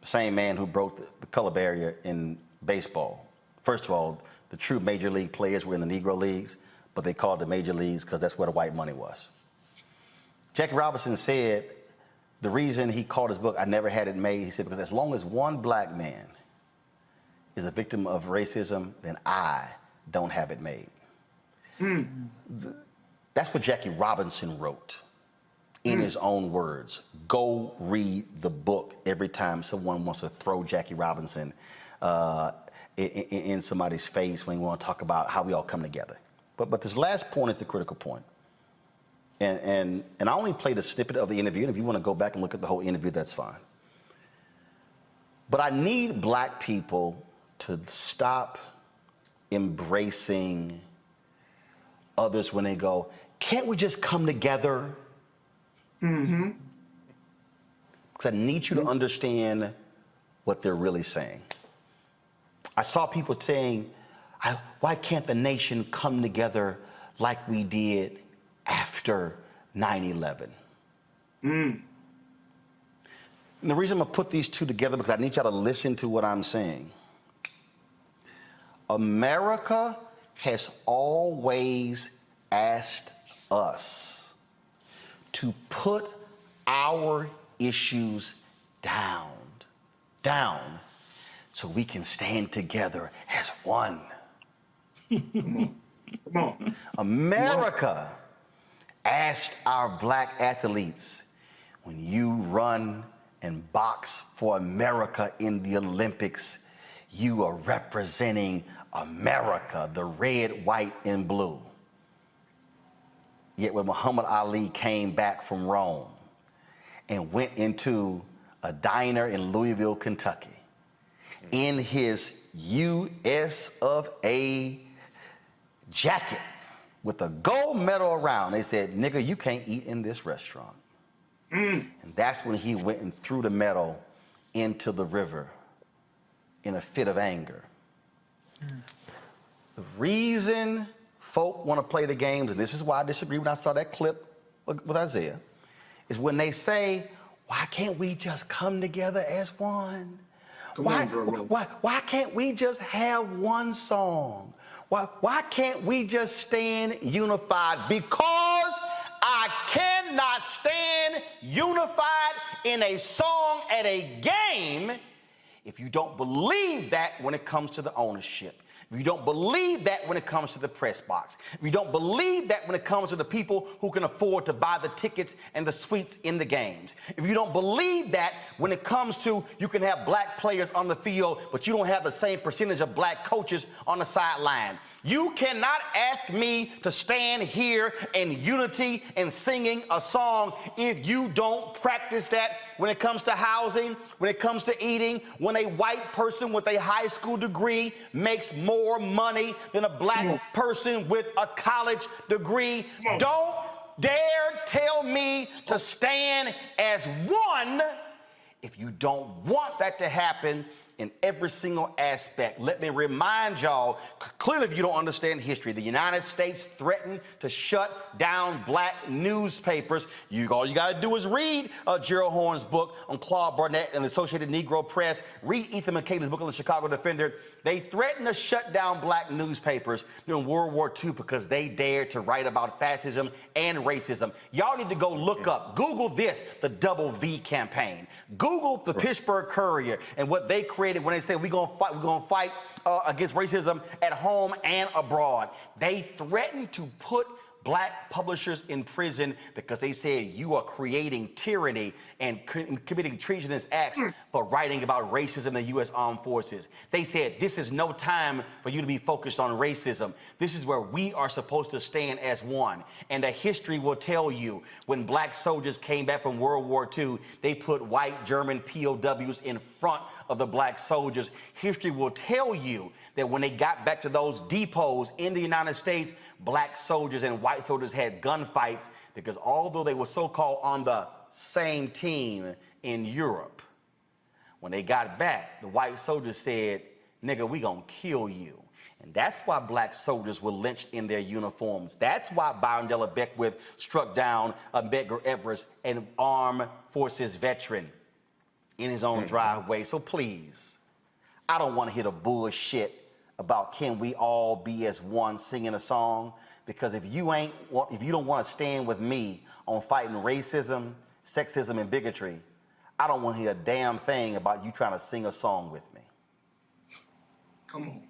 the same man who broke the color barrier in baseball. First of all, the true major league players were in the Negro leagues, but they called the major leagues because that's where the white money was. Jackie Robinson said the reason he called his book I Never Had It Made, he said, because as long as one black man is a victim of racism, then I don't have it made. That's what Jackie Robinson wrote in his own words. Go read the book every time someone wants to throw Jackie Robinson in somebody's face when you want to talk about how we all come together. But this last point is the critical point. And I only played a snippet of the interview, and if you want to go back and look at the whole interview, that's fine. But I need black people to stop embracing others when they go, can't we just come together? Because I need you to understand what they're really saying. I saw people saying, why can't the nation come together like we did after 9/11? And the reason I'm gonna put these two together, because I need y'all to listen to what I'm saying. America has always asked us to put our issues down, so we can stand together as one. Come on. America asked our black athletes, when you run and box for America in the Olympics, you are representing America, the red, white, and blue. Yet when Muhammad Ali came back from Rome and went into a diner in Louisville, Kentucky, in his US of A jacket with a gold medal around, they said, nigga, you can't eat in this restaurant. And that's when he went and threw the medal into the river in a fit of anger. The reason folk want to play the games, and this is why I disagree when I saw that clip with Isaiah, is when they say, why can't we just come together as one? Why can't we just have one song? Why can't we just stand unified? Because I cannot stand unified in a song at a game if you don't believe that when it comes to the ownership. if you don't believe that when it comes to the press box, if you don't believe that when it comes to the people who can afford to buy the tickets and the suites in the games, if you don't believe that when it comes to you can have black players on the field, but you don't have the same percentage of black coaches on the sideline, you cannot ask me to stand here in unity and singing a song if you don't practice that when it comes to housing, when it comes to eating, when a white person with a high school degree makes more money than a black person with a college degree. Don't dare tell me to stand as one if you don't want that to happen in every single aspect. Let me remind y'all, clearly if you don't understand history, the United States threatened to shut down black newspapers. All you gotta do is read Gerald Horne's book on Claude Barnett and the Associated Negro Press, read Ethan McKay's book on the Chicago Defender. They threatened to shut down black newspapers during World War II because they dared to write about fascism and racism. Y'all need to go look up, Google this, the Double V campaign. Google the Pittsburgh Courier and what they created when they said we're gonna fight against racism at home and abroad. They threatened to put black publishers in prison because they said you are creating tyranny and committing treasonous acts for writing about racism in the U.S. Armed Forces. They said this is no time for you to be focused on racism. This is where we are supposed to stand as one. And the history will tell you when black soldiers came back from World War II, they put white German POWs in front of the black soldiers. History will tell you that when they got back to those depots in the United States, black soldiers and white soldiers had gunfights because although they were so-called on the same team in Europe, when they got back, the white soldiers said, nigga, we gonna kill you. And that's why black soldiers were lynched in their uniforms. That's why Byron Della Beckwith struck down Medgar Evers, an armed forces veteran, in his own driveway. So please, I don't want to hear the bullshit about can we all be as one singing a song, because if you don't want to stand with me on fighting racism, sexism, and bigotry, I don't want to hear a damn thing about you trying to sing a song with me. Come on.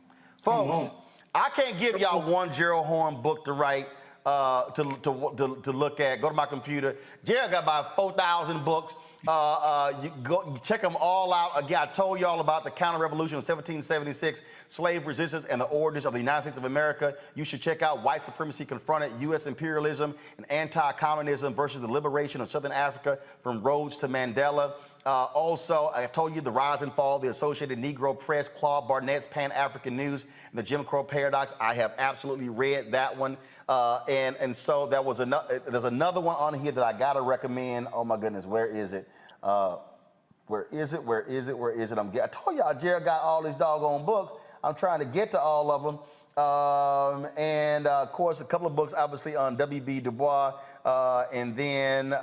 Folks, I can't give y'all one Gerald Horne book to write, to look at. Go to my computer. Gerald got about 4,000 books. You check them all out. Again, I told y'all about the counter-revolution of 1776, slave resistance, and the origins of the United States of America. You should check out White Supremacy Confronted, U.S. Imperialism and Anti-Communism versus the Liberation of Southern Africa from Rhodes to Mandela. Also, I told you the rise and fall of the Associated Negro Press, Claude Barnett's Pan-African News, and the Jim Crow Paradox. I have absolutely read that one. And so there was there's another one on here that I gotta recommend. Oh my goodness, where is it? Where is it? I told y'all Jared got all these doggone books. I'm trying to get to all of them. And of course, a couple of books, obviously, on W.B. Du Bois. And then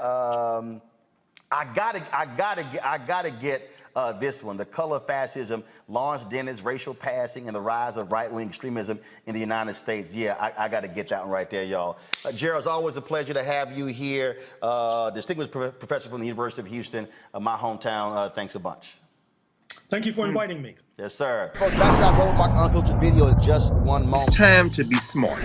I gotta get this one, The Color of Fascism, Lawrence Dennett's Racial Passing and the Rise of Right-Wing Extremism in the United States. Yeah, I gotta get that one right there, y'all. Gerald, it's always a pleasure to have you here. Distinguished professor from the University of Houston, my hometown. Thanks a bunch. Thank you for inviting me. Yes, sir. Folks, back to our Roland Martin Unfiltered video in just one moment. It's time to be smart.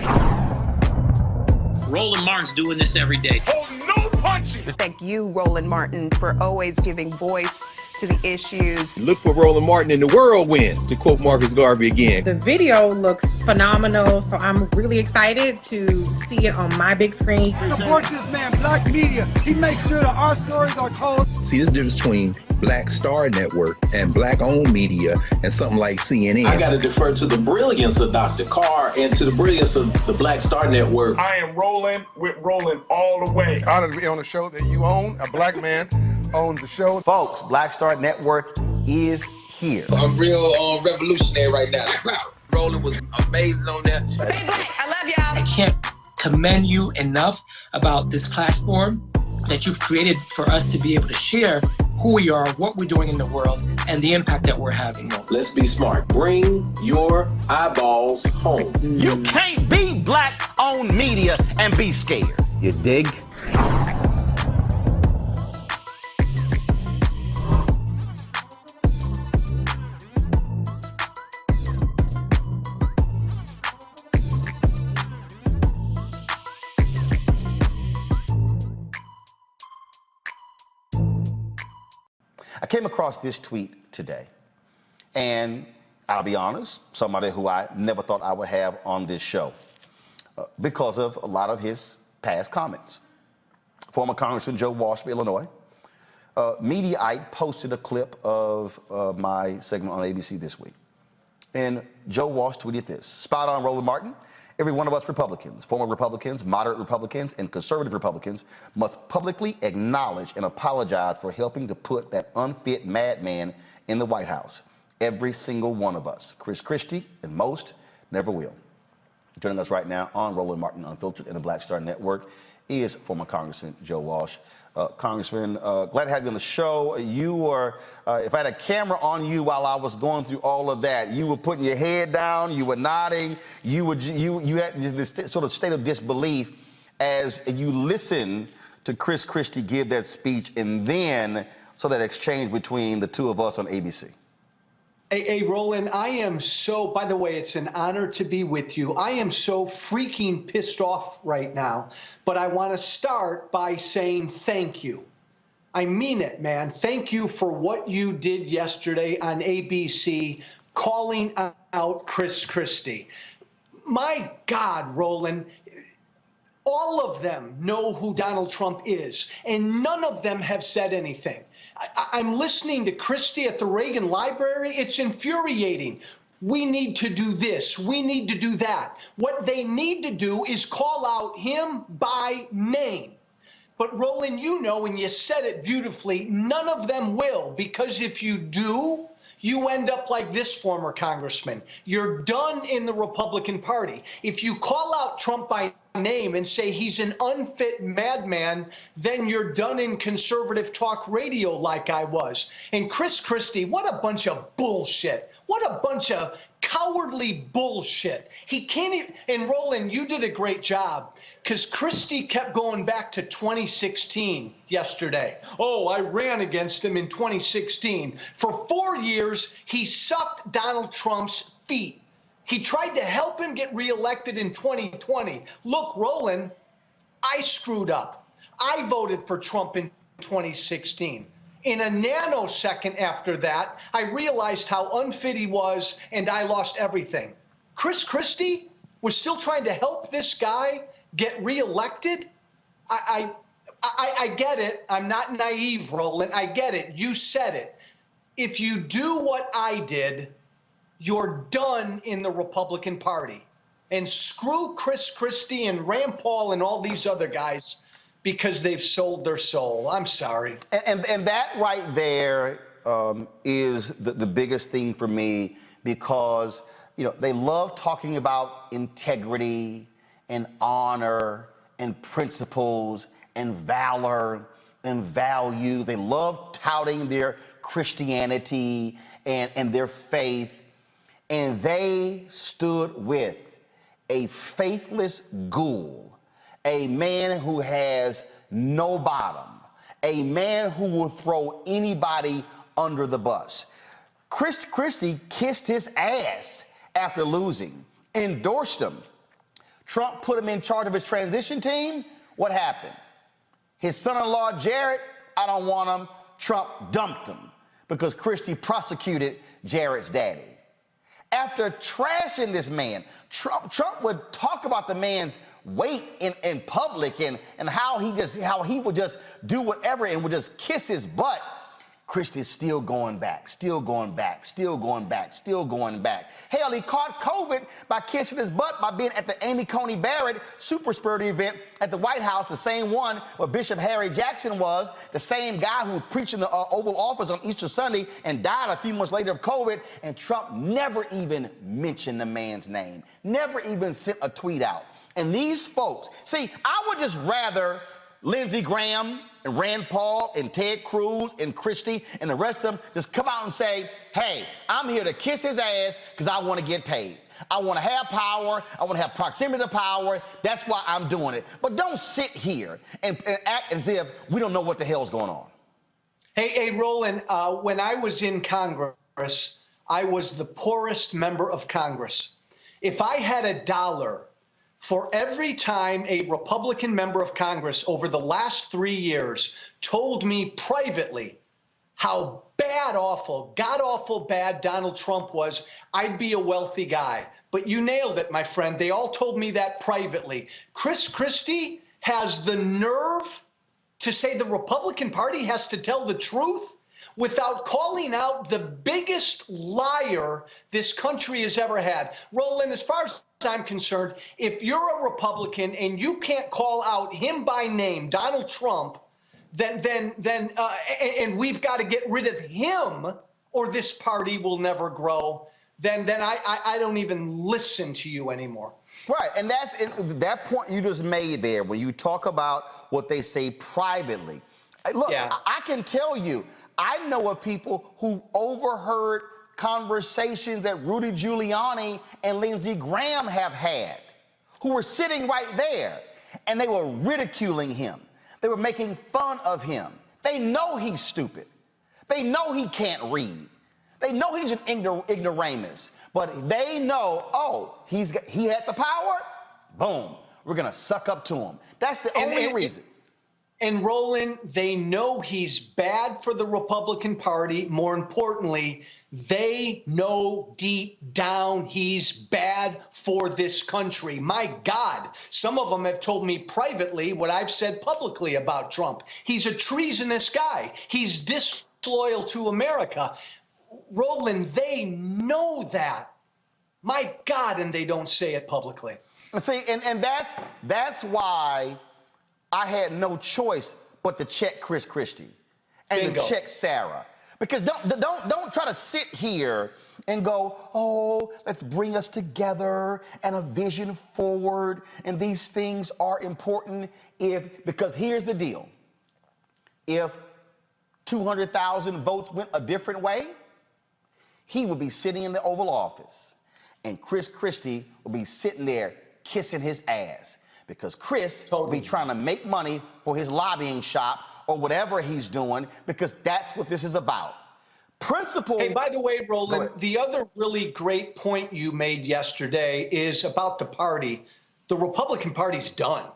Roland Martin's doing this every day. Oh, no punches! Thank you, Roland Martin, for always giving voice to the issues. Look for Roland Martin in the whirlwind, to quote Marcus Garvey again. The video looks phenomenal, so I'm really excited to see it on my big screen. Support this man, Black Media. He makes sure that our stories are told. See, this difference between Black Star Network and Black-owned media and something like CNN. I got to defer to the brilliance of Dr. Carr and to the brilliance of the Black Star Network. I am rolling with Roland all the way. Honored to be on a show that you own. A black man owns the show. Folks, Black Star Network is here. I'm real revolutionary right now. Roland was amazing on there. Hey, Black, I love y'all. I can't commend you enough about this platform that you've created for us to be able to share who we are, what we're doing in the world, and the impact that we're having. Let's be smart. Bring your eyeballs home. You can't be black-owned media and be scared. You dig? I came across this tweet today, and I'll be honest, somebody who I never thought I would have on this show because of a lot of his past comments. Former Congressman Joe Walsh of Illinois, Mediaite posted a clip of my segment on ABC this week. And Joe Walsh tweeted this: "Spot on, Roland Martin. Every one of us Republicans, former Republicans, moderate Republicans, and conservative Republicans must publicly acknowledge and apologize for helping to put that unfit madman in the White House. Every single one of us. Chris Christie, and most never will." Joining us right now on Roland Martin Unfiltered and the Black Star Network is former Congressman Joe Walsh. Congressman, glad to have you on the show. You were, if I had a camera on you while I was going through all of that, you were putting your head down, you were nodding, you had this sort of state of disbelief as you listened to Chris Christie give that speech, and then so that exchange between the two of us on ABC. Hey, Roland, I am so, by the way, it's an honor to be with you. I am so freaking pissed off right now, but I want to start by saying thank you. I mean it, man. Thank you for what you did yesterday on ABC, calling out Chris Christie. My God, Roland, all of them know who Donald Trump is, and none of them have said anything. I'm listening to Christie at the Reagan Library. It's infuriating. We need to do this. We need to do that. What they need to do is call out him by name. But Roland, you know, and you said it beautifully, none of them will, because if you do, you end up like this former congressman. You're done in the Republican Party. If you call out Trump by name and say he's an unfit madman, then you're done in conservative talk radio like I was. And Chris Christie, what a bunch of bullshit. What a bunch of cowardly bullshit. He can't even, and Roland, you did a great job, because Christie kept going back to 2016 yesterday. Oh, I ran against him in 2016. For 4 years, he sucked Donald Trump's feet. He tried to help him get reelected in 2020. Look, Roland, I screwed up. I voted for Trump in 2016. In a nanosecond after that, I realized how unfit he was, and I lost everything. Chris Christie was still trying to help this guy get reelected? I get it. I'm not naive, Roland. I get it. You said it. If you do what I did, you're done in the Republican Party. And screw Chris Christie and Rand Paul and all these other guys, because they've sold their soul. I'm sorry. And that right there is the biggest thing for me, because, you know, they love talking about integrity and honor and principles and valor and value. They love touting their Christianity and their faith. And they stood with a faithless ghoul, a man who has no bottom, a man who will throw anybody under the bus. Chris Christie kissed his ass after losing, endorsed him. Trump put him in charge of his transition team. What happened? His son-in-law, Jared, I don't want him. Trump dumped him because Christie prosecuted Jared's daddy. After trashing this man, Trump would talk about the man's weight in public and how he would just do whatever and would just kiss his butt. Christie's still going back, still going back, still going back, still going back. Hell, he caught COVID by kissing his butt by being at the Amy Coney Barrett super spreader event at the White House, the same one where Bishop Harry Jackson was, the same guy who preached in the Oval Office on Easter Sunday and died a few months later of COVID, and Trump never even mentioned the man's name, never even sent a tweet out. And these folks, see, I would just rather Lindsey Graham and Rand Paul and Ted Cruz and Christie and the rest of them just come out and say, hey, I'm here to kiss his ass because I want to get paid. I want to have power. I want to have proximity to power. That's why I'm doing it. But don't sit here and act as if we don't know what the hell's going on. Hey, Roland, when I was in Congress, I was the poorest member of Congress. If I had $1 for every time a Republican member of Congress over the last 3 years told me privately how bad, awful, god-awful bad Donald Trump was, I'd be a wealthy guy. But you nailed it, my friend. They all told me that privately. Chris Christie has the nerve to say the Republican Party has to tell the truth without calling out the biggest liar this country has ever had. Roland, as far as I'm concerned, if you're a Republican and you can't call out him by name, Donald Trump, and we've got to get rid of him or this party will never grow, then I don't even listen to you anymore. Right, and that's that point you just made there when you talk about what they say privately. Look, I can tell you, I know of people who overheard conversations that Rudy Giuliani and Lindsey Graham have had, who were sitting right there, and they were ridiculing him. They were making fun of him. They know he's stupid. They know he can't read. They know he's an ignoramus, but they know, oh, he had the power. Boom, we're gonna suck up to him. That's the only reason. And Roland, they know he's bad for the Republican Party. More importantly, they know deep down he's bad for this country. My God, some of them have told me privately what I've said publicly about Trump. He's a treasonous guy. He's disloyal to America. Roland, they know that. My God, and they don't say it publicly. See, and that's why I had no choice but to check Chris Christie and to check Sarah. Because don't try to sit here and go, oh, let's bring us together and a vision forward, and these things are important because here's the deal. If 200,000 votes went a different way, he would be sitting in the Oval Office, and Chris Christie would be sitting there kissing his ass, because Chris will be trying to make money for his lobbying shop or whatever he's doing, because that's what this is about. Principle. Hey, by the way, Roland, the other really great point you made yesterday is about the party. The Republican Party's done,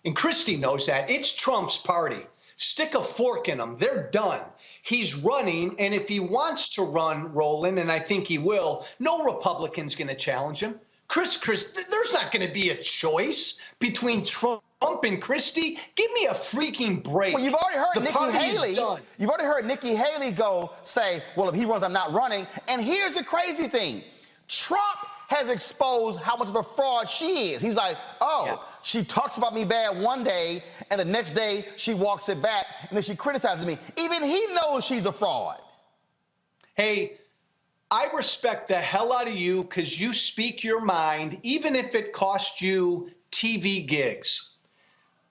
and Christie knows that. It's Trump's party. Stick a fork in them. They're done. He's running, and if he wants to run, Roland, and I think he will, no Republican's going to challenge him. Chris, there's not going to be a choice between Trump and Christie. Give me a freaking break. Well, you've already heard Nikki Haley. You've already heard Nikki Haley say, well, if he runs, I'm not running. And here's the crazy thing. Trump has exposed how much of a fraud she is. He's like, she talks about me bad one day, and the next day she walks it back, and then she criticizes me. Even he knows she's a fraud. Hey, I respect the hell out of you because you speak your mind, even if it cost you TV gigs.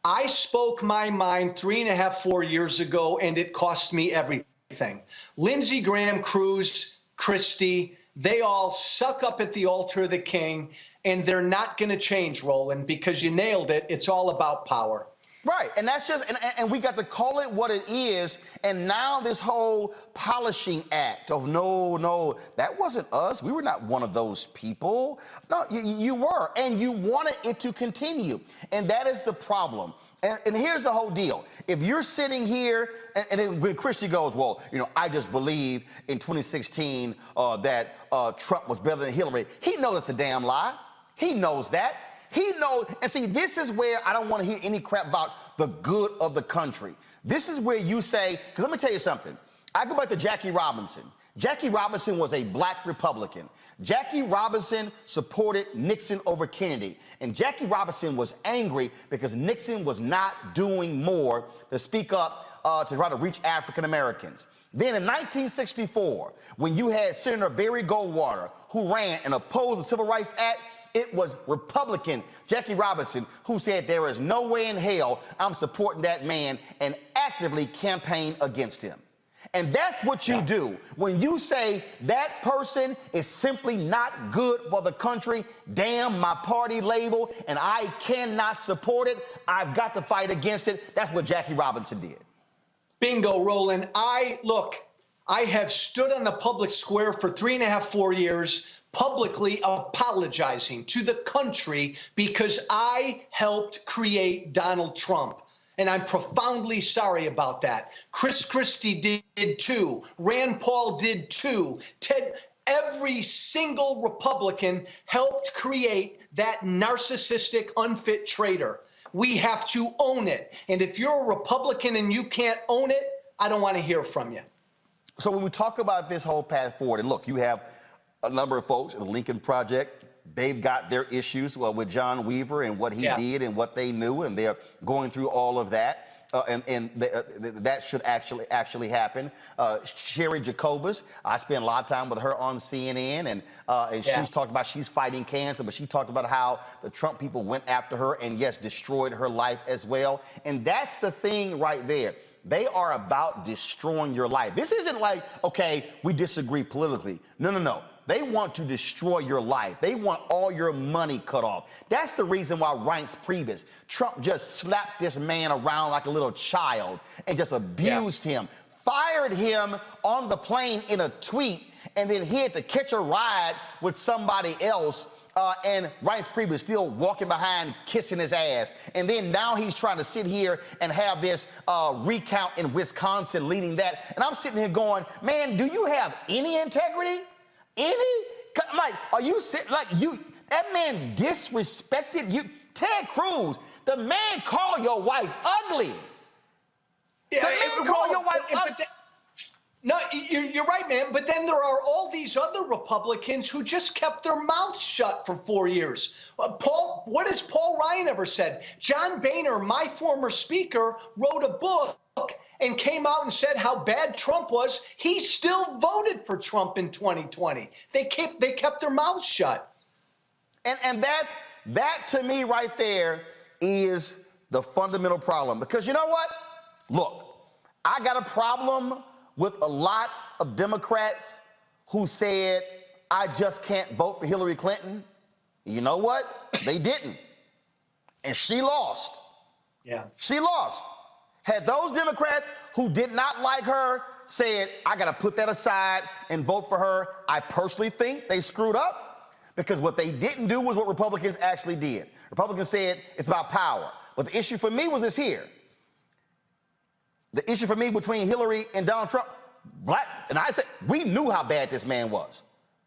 I spoke my mind 3.5, 4 years ago, and it cost me everything. Lindsey Graham, Cruz, Christie, they all suck up at the altar of the king, and they're not going to change, Roland, because you nailed it. It's all about power. Right, and that's just, and we got to call it what it is, and now this whole polishing act of no, that wasn't us. We were not one of those people. No, you were, and you wanted it to continue, and that is the problem. And here's the whole deal. If you're sitting here, and then when Christie goes, well, I just believe in 2016 that Trump was better than Hillary, he knows it's a damn lie. He knows that. He knows, and see, this is where I don't want to hear any crap about the good of the country. This is where you say, because let me tell you something. I go back to Jackie Robinson. Jackie Robinson was a black Republican. Jackie Robinson supported Nixon over Kennedy. And Jackie Robinson was angry because Nixon was not doing more to speak up to try to reach African Americans. Then in 1964, when you had Senator Barry Goldwater, who ran and opposed the Civil Rights Act, it was Republican Jackie Robinson who said there is no way in hell I'm supporting that man and actively campaigned against him. And that's what you do. When you say that person is simply not good for the country, damn my party label, and I cannot support it, I've got to fight against it. That's what Jackie Robinson did. Bingo, Roland. I have stood on the public square for 3.5, 4 years, publicly apologizing to the country because I helped create Donald Trump. And I'm profoundly sorry about that. Chris Christie did too. Rand Paul did too. Every single Republican helped create that narcissistic, unfit traitor. We have to own it. And if you're a Republican and you can't own it, I don't want to hear from you. So when we talk about this whole path forward, and look, you have a number of folks in the Lincoln Project. They've got their issues with John Weaver and what he did and what they knew, and they're going through all of that. That should actually happen. Sherry Jacobus, I spent a lot of time with her on CNN, and she's talked about she's fighting cancer, but she talked about how the Trump people went after her and, yes, destroyed her life as well. And that's the thing right there. They are about destroying your life. This isn't like, okay, we disagree politically. No, no, no. They want to destroy your life. They want all your money cut off. That's the reason why Reince Priebus, Trump just slapped this man around like a little child and just abused him, fired him on the plane in a tweet, and then he had to catch a ride with somebody else. And Reince Priebus still walking behind, kissing his ass. And then now he's trying to sit here and have this recount in Wisconsin leading that. And I'm sitting here going, man, do you have any integrity? Any? Like, are you like you? That man disrespected you. Ted Cruz, the man called your wife ugly. Yeah, the man called your wife ugly. No, you're right, man. But then there are all these other Republicans who just kept their mouths shut for 4 years. What has Paul Ryan ever said? John Boehner, my former speaker, wrote a book and came out and said how bad Trump was. He still voted for Trump in 2020. They kept their mouths shut. And that to me right there is the fundamental problem. Because you know what? Look, I got a problem with a lot of Democrats who said, I just can't vote for Hillary Clinton. You know what? They didn't. And she lost. Yeah. She lost. Had those Democrats who did not like her said, I got to put that aside and vote for her, I personally think they screwed up, because what they didn't do was what Republicans actually did. Republicans said it's about power. But the issue for me was this here. The issue for me between Hillary and Donald Trump, and I said, we knew how bad this man was.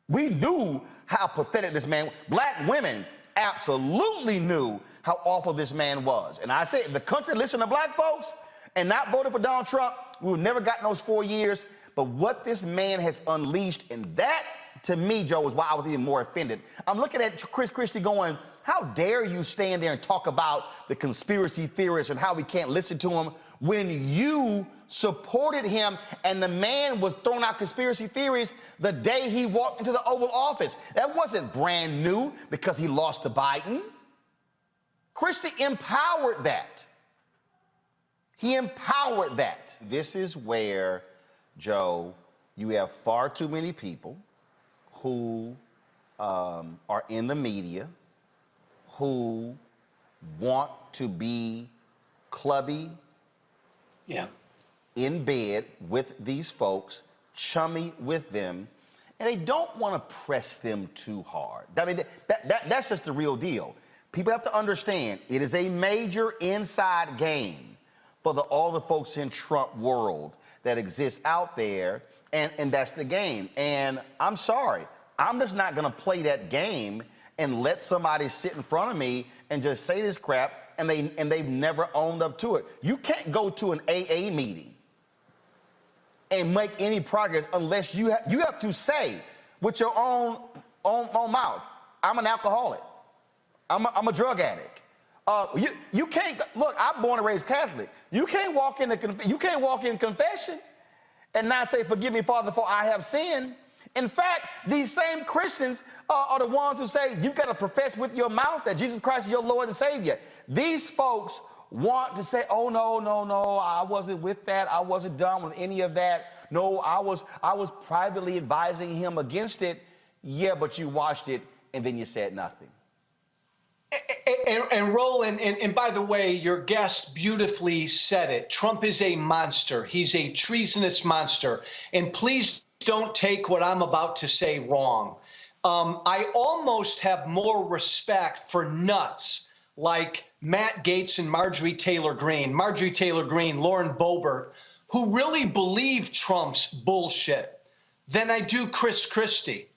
We knew how pathetic this man was. Black women absolutely knew how awful this man was. And I said, if the country listened to black folks and not voted for Donald Trump, we would never gotten those 4 years. But what this man has unleashed, and that, to me, Joe, is why I was even more offended. I'm looking at Chris Christie going, how dare you stand there and talk about the conspiracy theorists and how we can't listen to them when you supported him and the man was throwing out conspiracy theories the day he walked into the Oval Office. That wasn't brand new because he lost to Biden. Christie empowered that. He empowered that. This is where, Joe, you have far too many people who are in the media who want to be clubby, in bed with these folks, chummy with them, and they don't want to press them too hard. I mean, that's just the real deal. People have to understand it is a major inside game for all the folks in Trump world that exists out there, and that's the game. And I'm sorry, I'm just not going to play that game and let somebody sit in front of me and just say this crap, and they've never owned up to it. You can't go to an AA meeting and make any progress unless you have to say with your own mouth, I'm an alcoholic, I'm a drug addict. You can't look. I'm born and raised Catholic. You can't walk in confession and not say, "Forgive me, Father, for I have sinned." In fact, these same Christians are the ones who say you've got to profess with your mouth that Jesus Christ is your Lord and Savior. These folks want to say, "Oh no, I wasn't with that. I wasn't done with any of that. No, I was privately advising him against it." Yeah, but you watched it and then you said nothing. And Roland, and by the way, your guest beautifully said it. Trump is a monster. He's a treasonous monster. And please don't take what I'm about to say wrong. I almost have more respect for nuts like Matt Gaetz and Marjorie Taylor Greene, Lauren Boebert, who really believe Trump's bullshit than I do Chris Christie.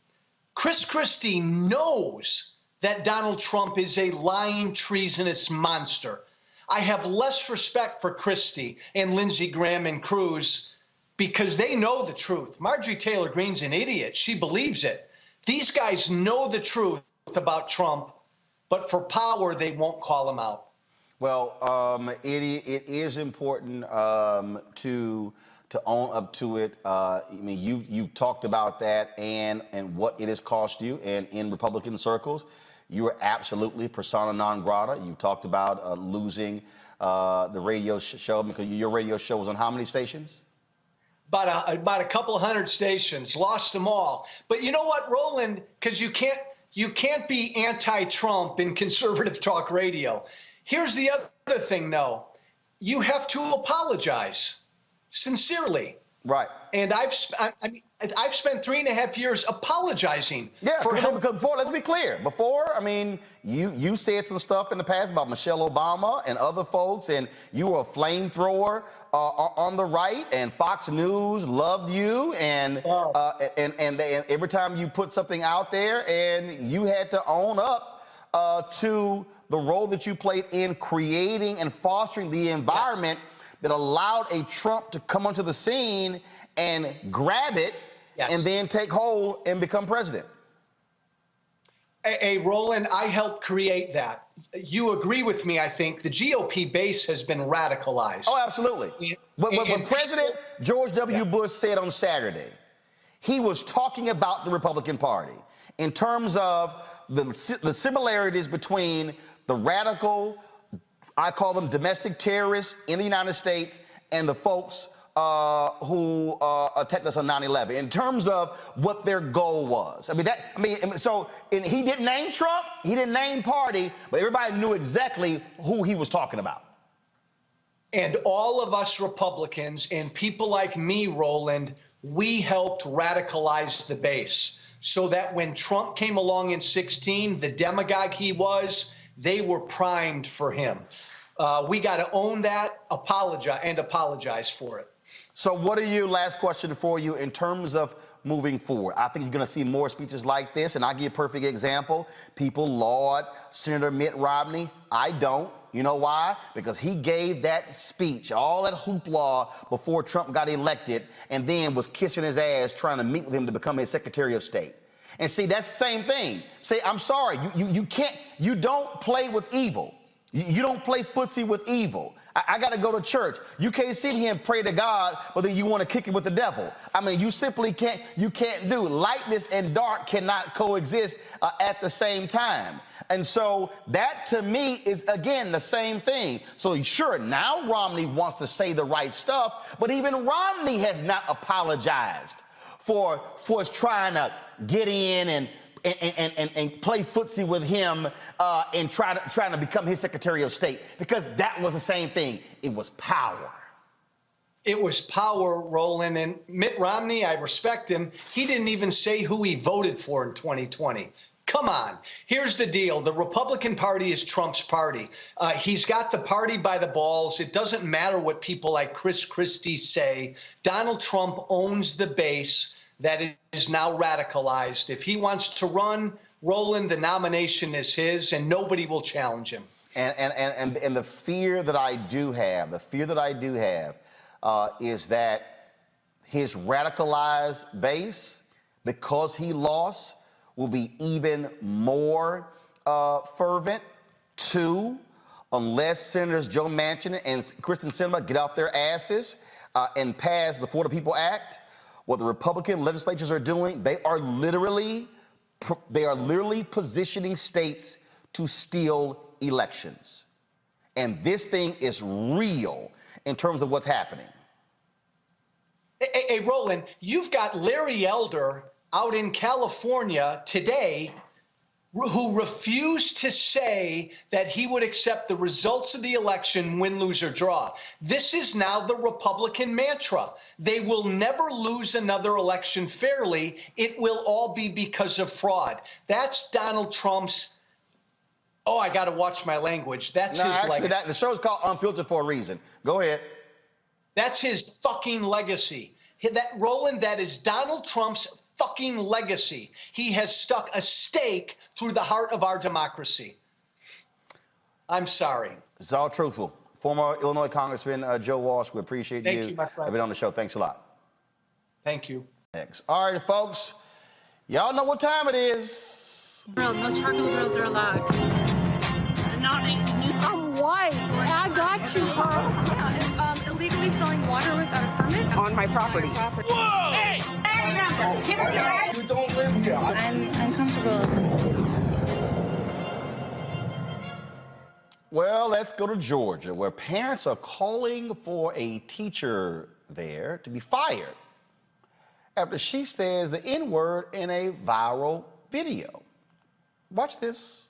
Chris Christie knows that Donald Trump is a lying, treasonous monster. I have less respect for Christie and Lindsey Graham and Cruz because they know the truth. Marjorie Taylor Greene's an idiot. She believes it. These guys know the truth about Trump, but for power, they won't call him out. Well, it is important to own up to it. I mean, you talked about that and what it has cost you, and in Republican circles, you are absolutely persona non grata. You talked about losing the radio show because your radio show was on how many stations? About a couple hundred stations, lost them all. But you know what, Roland? Because you can't be anti-Trump in conservative talk radio. Here's the other thing, though. You have to apologize sincerely. Right. And I've spent 3.5 years apologizing. Yeah, for because before, let's be clear. Before, I mean, you said some stuff in the past about Michelle Obama and other folks, and you were a flamethrower on the right, and Fox News loved you, and every time you put something out there, and you had to own up to the role that you played in creating and fostering the environment that allowed a Trump to come onto the scene and grab it and then take hold and become president. Hey, Roland, I helped create that. You agree with me, I think. The GOP base has been radicalized. Oh, absolutely. When President George W. Bush said on Saturday, he was talking about the Republican Party in terms of the similarities between the radical, I call them domestic terrorists in the United States, and the folks who attacked us on 9/11 in terms of what their goal was. And he didn't name Trump, he didn't name party, but everybody knew exactly who he was talking about. And all of us Republicans and people like me, Roland, we helped radicalize the base so that when Trump came along in 2016, the demagogue he was, they were primed for him. We got to own that, apologize for it. So what are you, last question for you, in terms of moving forward? I think you're going to see more speeches like this, and I'll give you a perfect example. People laud Senator Mitt Romney. I don't. You know why? Because he gave that speech, all that hoopla before Trump got elected, and then was kissing his ass trying to meet with him to become his Secretary of State. And see, that's the same thing. Say, I'm sorry, you don't play with evil. You don't play footsie with evil. I got to go to church. You can't sit here and pray to God, but then you want to kick it with the devil. I mean, you simply can't do. Lightness and dark cannot coexist at the same time. And so that, to me, is, again, the same thing. So sure, now Romney wants to say the right stuff, but even Romney has not apologized for trying to get in and play footsie with him and trying to become his Secretary of State, because that was the same thing. It was power. It was power, Roland. And Mitt Romney, I respect him. He didn't even say who he voted for in 2020. Come on. Here's the deal. The Republican Party is Trump's party. He's got the party by the balls. It doesn't matter what people like Chris Christie say. Donald Trump owns the base that is now radicalized. If he wants to run, Roland, the nomination is his, and nobody will challenge him. And the fear that I do have, is that his radicalized base, because he lost, will be even more fervent. Two, unless Senators Joe Manchin and Kyrsten Sinema get off their asses and pass the For the People Act, what the Republican legislatures are doing, they are literally positioning states to steal elections. And this thing is real in terms of what's happening. Hey, Roland, you've got Larry Elder out in California today who refused to say that he would accept the results of the election, win, lose, or draw. This is now the Republican mantra. They will never lose another election fairly. It will all be because of fraud. That's Donald Trump's Oh, I got to watch my language. That's No, his actually, legacy. the show's called Unfiltered for a reason. Go ahead. That's his fucking legacy. Roland, that is Donald Trump's fucking legacy. He has stuck a stake through the heart of our democracy. I'm sorry. It's all truthful. Former Illinois Congressman Joe Walsh, we appreciate you. Thank you, my friend. I've been on the show. Thanks a lot. Thank you. Thanks. All right, folks. Y'all know what time it is. No charcoal grills are allowed. I'm white. I got you, huh? Illegally selling water without a permit On my property. Whoa! Hey! You don't live here. I'm uncomfortable. Well, let's go to Georgia, where parents are calling for a teacher there to be fired after she says the N-word in a viral video. Watch this.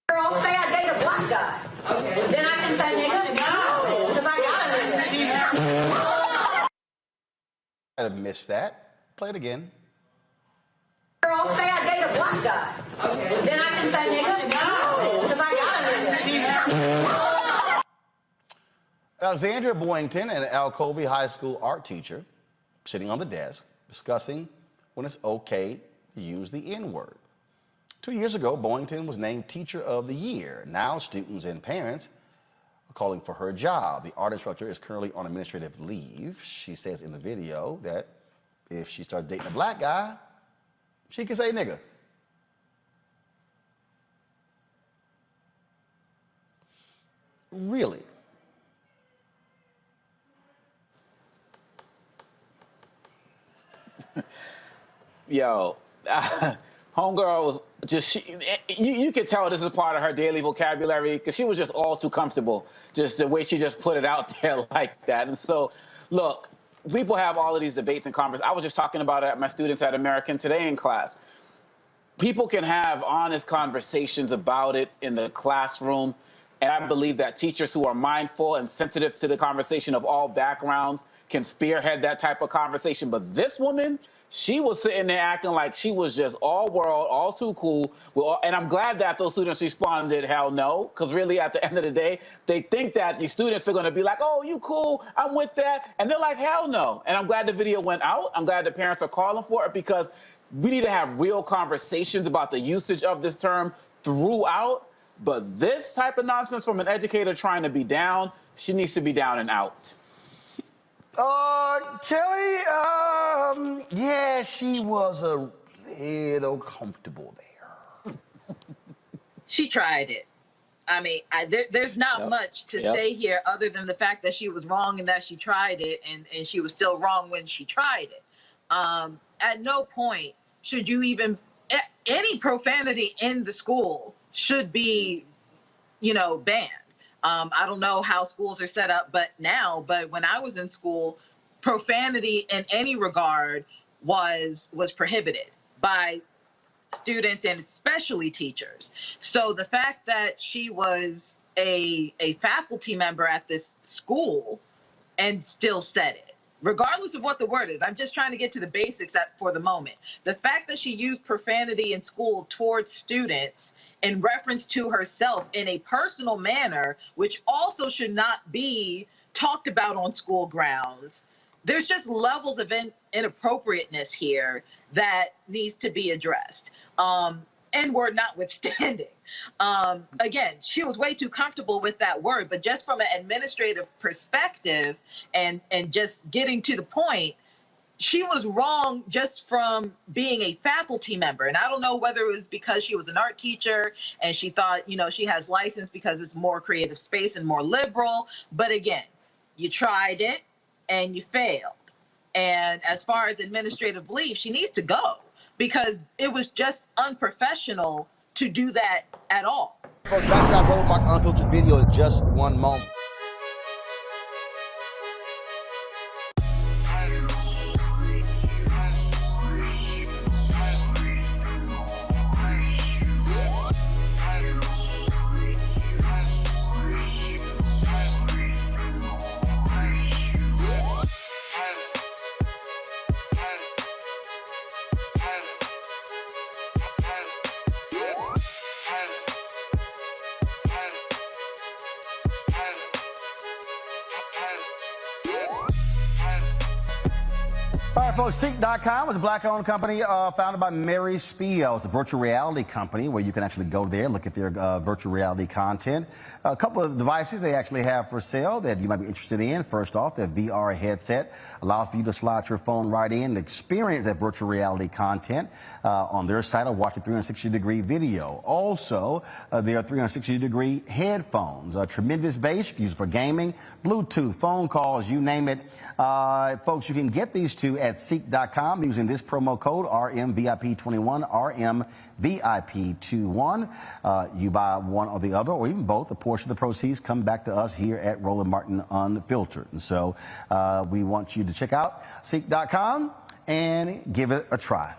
Girl, say I date a black guy. Okay. Then I can say nigga. No, because I got a nigga. I missed that. Play it again. Girl, say I date a black guy. Okay. Then I can say nigga. No, because I got a nigga. Alexandria Boynton, an Alcovey High School art teacher, sitting on the desk discussing when it's okay to use the N-word. 2 years ago, Boynton was named Teacher of the Year. Now students and parents are calling for her job. The art instructor is currently on administrative leave. She says in the video that if she starts dating a black guy, she can say nigga. Really? Yo, homegirl was just, you could tell this is part of her daily vocabulary because she was just all too comfortable, just the way she just put it out there like that. And so, look, people have all of these debates and conversations. I was just talking about it at my students at American Today in class. People can have honest conversations about it in the classroom. And I believe that teachers who are mindful and sensitive to the conversation of all backgrounds can spearhead that type of conversation. But this woman, she was sitting there acting like she was just all world, all too cool. And I'm glad that those students responded, hell no, because really at the end of the day, they think that the students are going to be like, oh, you cool, I'm with that. And they're like, hell no. And I'm glad the video went out. I'm glad the parents are calling for it because we need to have real conversations about the usage of this term throughout. But this type of nonsense from an educator trying to be down, she needs to be down and out. Kelly, yeah, she was a little comfortable there. She tried it. I mean, there's not much to say here other than the fact that she was wrong and that she tried it, and she was still wrong when she tried it. At no point should you even, any profanity in the school should be, banned. I don't know how schools are set up, but when I was in school, profanity in any regard was prohibited by students and especially teachers. So the fact that she was a faculty member at this school and still said it, regardless of what the word is, I'm just trying to get to the basics for the moment. The fact that she used profanity in school towards students in reference to herself in a personal manner, which also should not be talked about on school grounds. There's just levels of inappropriateness here that needs to be addressed. N-word notwithstanding. Again, she was way too comfortable with that word, but just from an administrative perspective and just getting to the point, she was wrong just from being a faculty member. And I don't know whether it was because she was an art teacher and she thought, she has license because it's more creative space and more liberal. But again, you tried it and you failed. And as far as administrative leave, she needs to go because it was just unprofessional to do that at all. Folks, back to our Roland Martin Unfiltered video in just one moment. All right, folks, Seek.com is a black-owned company founded by Mary Spiel. It's a virtual reality company where you can actually go there, look at their virtual reality content. A couple of devices they actually have for sale that you might be interested in. First off, their VR headset allows for you to slide your phone right in and experience that virtual reality content on their site or watch a 360-degree video. Also, their 360-degree headphones, tremendous bass, you can use it for gaming, Bluetooth, phone calls, you name it. Folks, you can get these two at Seek.com using this promo code RMVIP21, RMVIP21. You buy one or the other, or even both, a portion of the proceeds come back to us here at Roland Martin Unfiltered. And so we want you to check out Seek.com and give it a try.